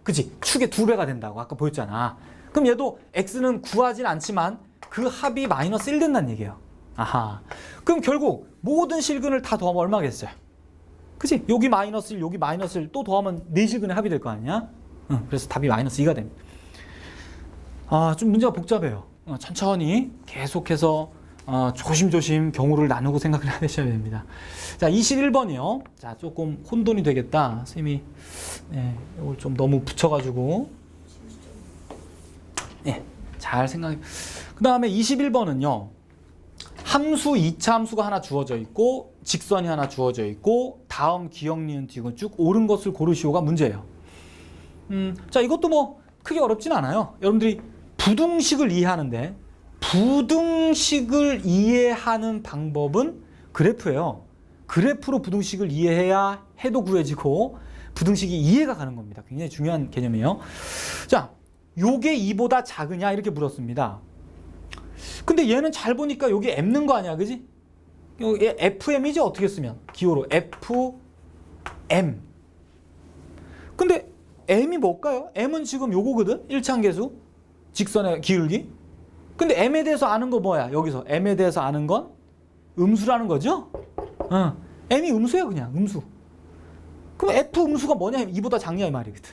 그지? 축의 두 배가 된다고 아까 보였잖아. 그럼 얘도 x는 구하진 않지만 그 합이 마이너스 1 된다는 얘기예요. 아하. 그럼 결국 모든 실근을 다 더하면 얼마겠어요? 그치? 여기 마이너스 1, 여기 마이너스 1 또 더하면 네 실근의 합이 될 거 아니야? 그래서 답이 마이너스 2가 됩니다. 좀 문제가 복잡해요. 천천히 계속해서 조심조심 경우를 나누고 생각을 하셔야 됩니다. 자, 21번이요. 자, 조금 혼돈이 되겠다. 선생님이 이걸 좀 너무 붙여가지고 잘 생각해. 그 다음에 21번은요. 함수 2차 함수가 하나 주어져 있고 직선이 하나 주어져 있고 다음 기역, 니은, 디귿 쭉 옳은 것을 고르시오가 문제예요. 자, 이것도 뭐 크게 어렵진 않아요. 여러분들이 부등식을 이해하는데 부등식을 이해하는 방법은 그래프예요. 그래프로 부등식을 이해해야 해도 구해지고 부등식이 이해가 가는 겁니다. 굉장히 중요한 개념이에요. 자, 요게 2보다 작으냐 이렇게 물었습니다. 근데 얘는 잘 보니까 여기 M는 거 아니야, 그지? 여기 FM이지 어떻게 쓰면 기호로 FM. 근데 M이 뭘까요? M은 지금 요거거든. 1차함계수 직선의 기울기. 근데 M에 대해서 아는 거 뭐야? 여기서 M에 대해서 아는 건 음수라는 거죠? M이 음수예요, 그냥 음수. 그럼 F 음수가 뭐냐? 2보다 작냐 이 말이거든.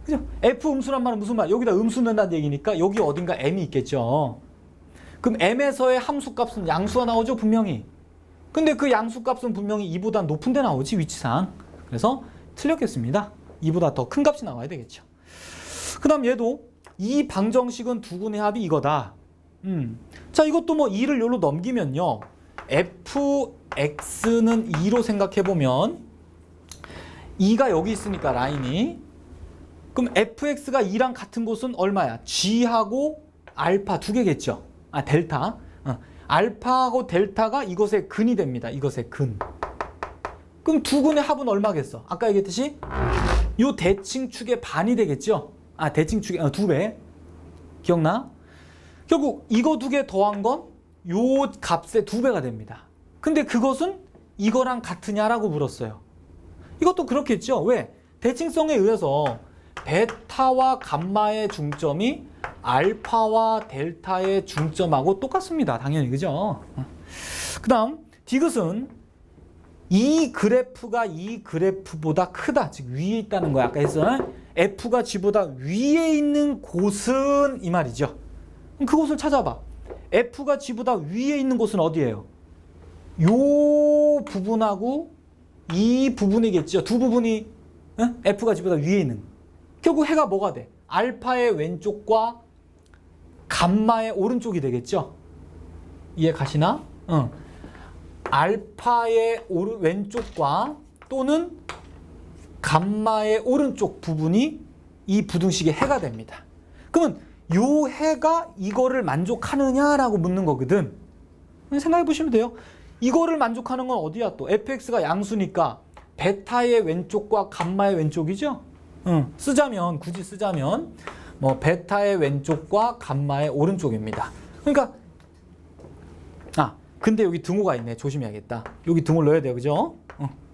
그죠? F 음수란 말은 무슨 말? 여기다 음수 넣는다는 얘기니까 여기 어딘가 M이 있겠죠. 그럼 M에서의 함수값은 양수가 나오죠, 분명히. 근데 그 양수값은 분명히 2보다 높은 데 나오지, 위치상. 그래서 틀렸겠습니다. 2보다 더 큰 값이 나와야 되겠죠. 그 다음 얘도 이 방정식은 두 군의 합이 이거다. 자, 이것도 뭐 2를 여기로 넘기면요. fx는 2로 생각해보면 2가 여기 있으니까 라인이. 그럼 fx가 2랑 같은 곳은 얼마야? g하고 알파 두 개겠죠. 델타. 알파하고 델타가 이것의 근이 됩니다. 이것의 근. 그럼 두 근의 합은 얼마겠어? 아까 얘기했듯이 요 대칭축의 반이 되겠죠. 대칭축의 두 배. 기억나? 결국 이거 두 개 더한 건 요 값의 두 배가 됩니다. 근데 그것은 이거랑 같으냐라고 물었어요. 이것도 그렇겠죠. 왜? 대칭성에 의해서 베타와 감마의 중점이 알파와 델타의 중점하고 똑같습니다. 당연히, 그죠? 그 다음 디귿은 이 그래프가 이 그래프보다 크다. 즉 위에 있다는 거야. 아까 했잖아. F가 G보다 위에 있는 곳은 이 말이죠. 그럼 그곳을 찾아봐. F가 G보다 위에 있는 곳은 어디예요? 요 부분하고 이 부분이겠죠. 두 부분이 F가 G보다 위에 있는. 결국 해가 뭐가 돼? 알파의 왼쪽과 감마의 오른쪽이 되겠죠. 이해 가시나? 알파의 왼쪽과 또는 감마의 오른쪽 부분이 이 부등식의 해가 됩니다. 그러면 요 해가 이거를 만족하느냐라고 묻는 거거든. 생각해 보시면 돼요. 이거를 만족하는 건 어디야 또? fx가 양수니까 베타의 왼쪽과 감마의 왼쪽이죠. 쓰자면 굳이 쓰자면 뭐 베타의 왼쪽과 감마의 오른쪽입니다. 그러니까 근데 여기 등호가 있네. 조심해야겠다. 여기 등호를 넣어야 돼요. 그죠?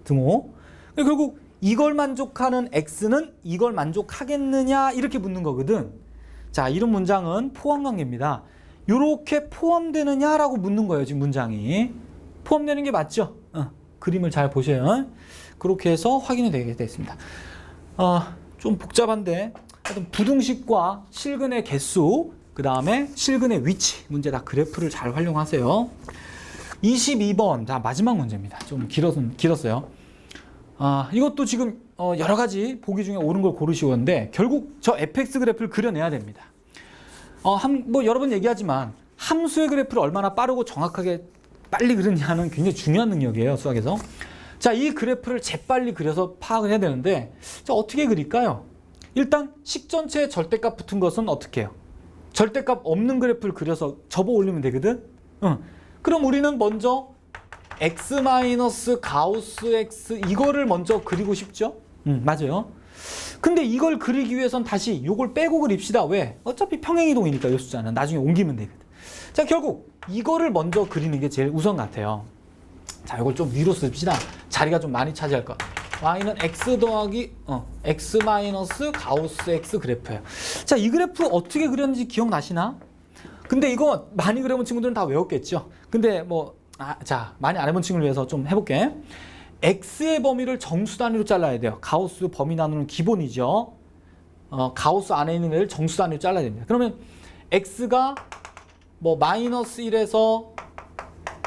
등호. 결국 이걸 만족하는 x는 이걸 만족하겠느냐 이렇게 묻는 거거든. 자, 이런 문장은 포함관계입니다. 이렇게 포함되느냐라고 묻는 거예요. 지금 문장이. 포함되는 게 맞죠? 그림을 잘 보셔요. 그렇게 해서 확인이 되게 됐습니다. 좀 복잡한데 하여튼 부등식과 실근의 개수, 그 다음에 실근의 위치 문제 다 그래프를 잘 활용하세요. 22번 자 마지막 문제입니다. 좀 길었어요. 이것도 지금 여러 가지 보기 중에 옳은 걸 고르시는데 결국 저 fx 그래프를 그려내야 됩니다. 뭐 여러 번 얘기하지만 함수의 그래프를 얼마나 빠르고 정확하게 빨리 그리냐는 굉장히 중요한 능력이에요. 수학에서. 자, 이 그래프를 재빨리 그려서 파악을 해야 되는데 자, 어떻게 그릴까요? 일단 식 전체에 절대값 붙은 것은 어떻게 해요? 절대값 없는 그래프를 그려서 접어 올리면 되거든. 그럼 우리는 먼저 x 가우스 x 이거를 먼저 그리고 싶죠? 맞아요. 근데 이걸 그리기 위해선 다시 이걸 빼고 그립시다. 왜? 어차피 평행이동이니까 이 숫자는 나중에 옮기면 되거든. 자, 결국 이거를 먼저 그리는 게 제일 우선 같아요. 자, 이걸 좀 위로 씁시다. 자리가 좀 많이 차지할 것 같아요. y는 x 더하기 x 가우스 x 그래프예요. 자, 이 그래프 어떻게 그렸는지 기억나시나? 근데 이거 많이 그려본 친구들은 다 외웠겠죠. 근데 자, 많이 안 해본 친구를 위해서 좀 해볼게. x의 범위를 정수 단위로 잘라야 돼요. 가우스 범위 나누는 기본이죠. 가우스 안에 있는 애를 정수 단위로 잘라야 됩니다. 그러면 x가 마이너스 1에서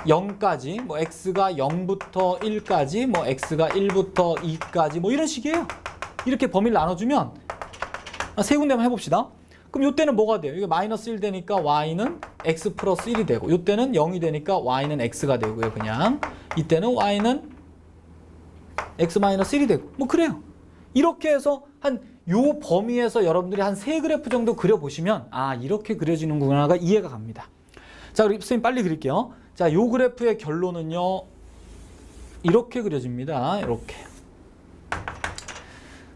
0까지, x가 0부터 1까지, x가 1부터 2까지, 이런 식이에요. 이렇게 범위를 나눠주면, 세 군데만 해봅시다. 그럼 이때는 뭐가 돼요? 이게 마이너스 1 되니까 y는 x 플러스 1이 되고, 이때는 0이 되니까 y는 x가 되고요, 그냥. 이때는 y는 x 마이너스 1이 되고, 그래요. 이렇게 해서 요 범위에서 여러분들이 한 3그래프 정도 그려보시면, 이렇게 그려지는구나가 이해가 갑니다. 자, 우리 선생님 빨리 그릴게요. 자, 요 그래프의 결론은요, 이렇게 그려집니다. 이렇게.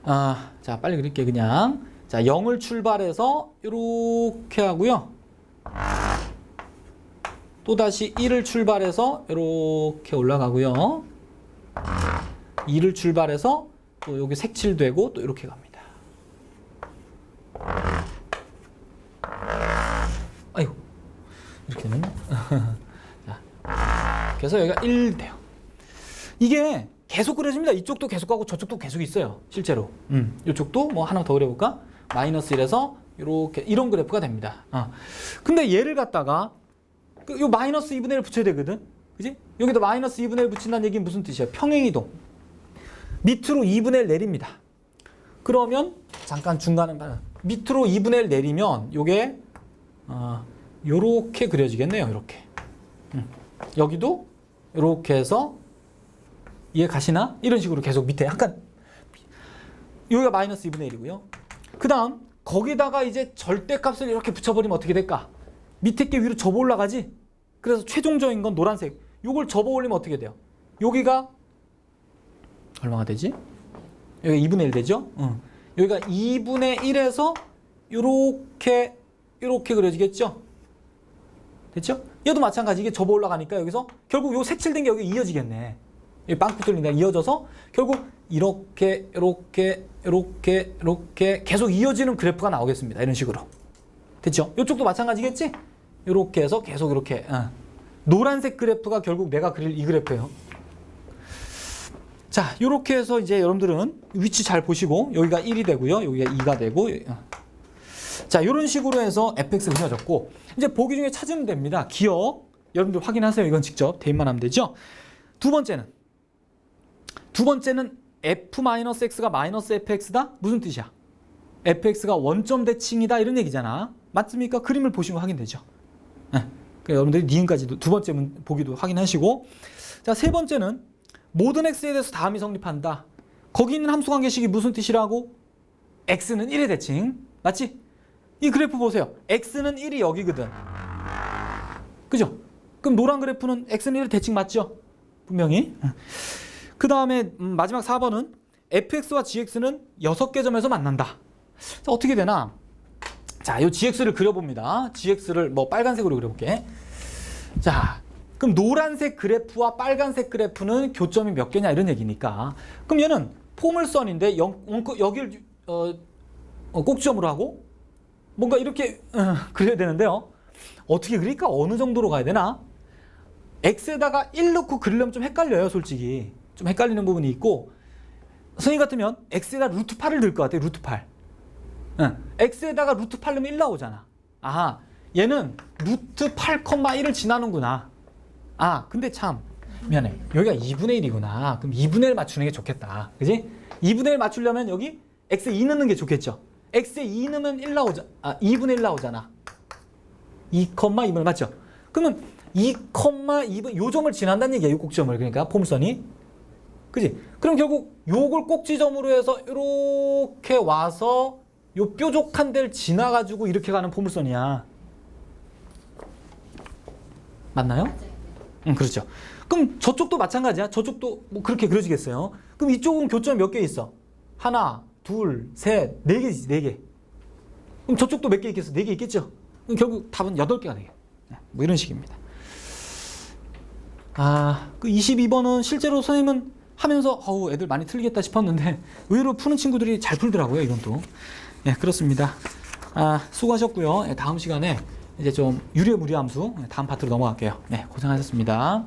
자, 빨리 그릴게요, 그냥. 자, 0을 출발해서 이렇게 하고요. 또다시 1을 출발해서 이렇게 올라가고요. 2를 출발해서 또 여기 색칠되고 또 이렇게 갑니다. 아이고, 이렇게 되면. 자, 그래서 여기가 1 돼요. 이게 계속 그려집니다. 이쪽도 계속 가고 저쪽도 계속 있어요. 실제로. 이쪽도 하나 더 그려볼까? 마이너스 1에서 이렇게 이런 그래프가 됩니다. 근데 얘를 갖다가 요 마이너스 2분의 1 붙여야 되거든. 그지? 여기다 마이너스 2분의 1 붙인다는 얘기는 무슨 뜻이야? 평행이동. 밑으로 2분의 1 내립니다. 그러면 잠깐 중간에 밑으로 2분의 1 내리면 요게 요렇게 그려지겠네요. 이렇게. 여기도 이렇게 해서 이해 가시나? 이런 식으로 계속 밑에 약간 여기가 마이너스 2분의 1이고요. 그 다음 거기다가 이제 절대값을 이렇게 붙여버리면 어떻게 될까? 밑에 게 위로 접어 올라가지? 그래서 최종적인 건 노란색. 요걸 접어 올리면 어떻게 돼요? 여기가 얼마가 되지? 여기가 2분의 1 되죠? 여기가 2분의 1에서 요렇게 그려지겠죠? 됐죠? 얘도 마찬가지. 이게 접어 올라가니까 여기서 결국 요 색칠된 게 여기 이어지겠네. 이 빵꾸 뚫린 데가 이어져서 결국 이렇게 계속 이어지는 그래프가 나오겠습니다. 이런 식으로. 됐죠? 이쪽도 마찬가지겠지? 이렇게 해서 계속 이렇게 노란색 그래프가 결국 내가 그릴 이 그래프예요. 자, 이렇게 해서 이제 여러분들은 위치 잘 보시고 여기가 1이 되고요. 여기가 2가 되고 자, 이런 식으로 해서 fx가 그려졌고 이제 보기 중에 찾으면 됩니다. 기억. 여러분들 확인하세요. 이건 직접 대입만 하면 되죠. 두 번째는 f-x가 마이너스 fx다? 무슨 뜻이야? fx가 원점 대칭이다 이런 얘기잖아. 맞습니까? 그림을 보시면 확인되죠. 네. 여러분들이 니은까지도 두 번째 보기도 확인하시고 자, 세 번째는 모든 x에 대해서 다음이 성립한다. 거기 있는 함수 관계식이 무슨 뜻이라고? x는 1의 대칭. 맞지? 이 그래프 보세요. x는 1이 여기거든. 그죠? 그럼 노란 그래프는 x는 1의 대칭 맞죠? 분명히. 그 다음에 마지막 4번은 fx와 gx는 6개 점에서 만난다. 자, 어떻게 되나? 자, 이 gx를 그려봅니다. gx를 뭐 빨간색으로 그려볼게. 자, 그럼 노란색 그래프와 빨간색 그래프는 교점이 몇 개냐 이런 얘기니까. 그럼 얘는 포물선인데 여기를 꼭지점으로 하고 뭔가 이렇게 그려야 되는데요. 어떻게 그릴까? 어느 정도로 가야 되나? x에다가 1 넣고 그리려면 좀 헷갈려요, 솔직히. 좀 헷갈리는 부분이 있고 선생님 같으면 x에다 루트 8을 넣을 것 같아요. 루트 8. x에다가 루트 8 넣으면 1 나오잖아. 아하, 얘는 루트 8,1을 지나는구나. 아, 근데 참 미안해. 여기가 2분의 1이구나. 그럼 2분의 1 맞추는 게 좋겠다. 그지? 2분의 1 맞추려면 여기 x에 2 넣는 게 좋겠죠. x에 2 넣으면 1 2분의 1 나오잖아. 2,2분의 맞죠? 그러면 2,2분 요 점을 지난다는 얘기야. 요 꼭지점을. 그러니까 포물선이. 그지? 그럼 결국 요걸 꼭지점으로 해서 이렇게 와서 요 뾰족한 데를 지나가지고 이렇게 가는 포물선이야. 맞나요? 그렇죠. 그럼 저쪽도 마찬가지야. 저쪽도 뭐 그렇게 그려지겠어요. 그럼 이쪽은 교점이 몇 개 있어? 하나, 둘, 셋, 네 개지, 네 개. 그럼 저쪽도 몇 개 있겠어? 네 개 있겠죠? 그럼 결국 답은 8개가 되겠네. 뭐 이런 식입니다. 아, 그 22번은 실제로 선생님은 하면서 어우, 애들 많이 틀리겠다 싶었는데 의외로 푸는 친구들이 잘 풀더라고요, 이건 또. 예, 그렇습니다. 아, 수고하셨고요. 다음 시간에 이제 좀 유리무리 함수 다음 파트로 넘어갈게요. 네, 고생하셨습니다.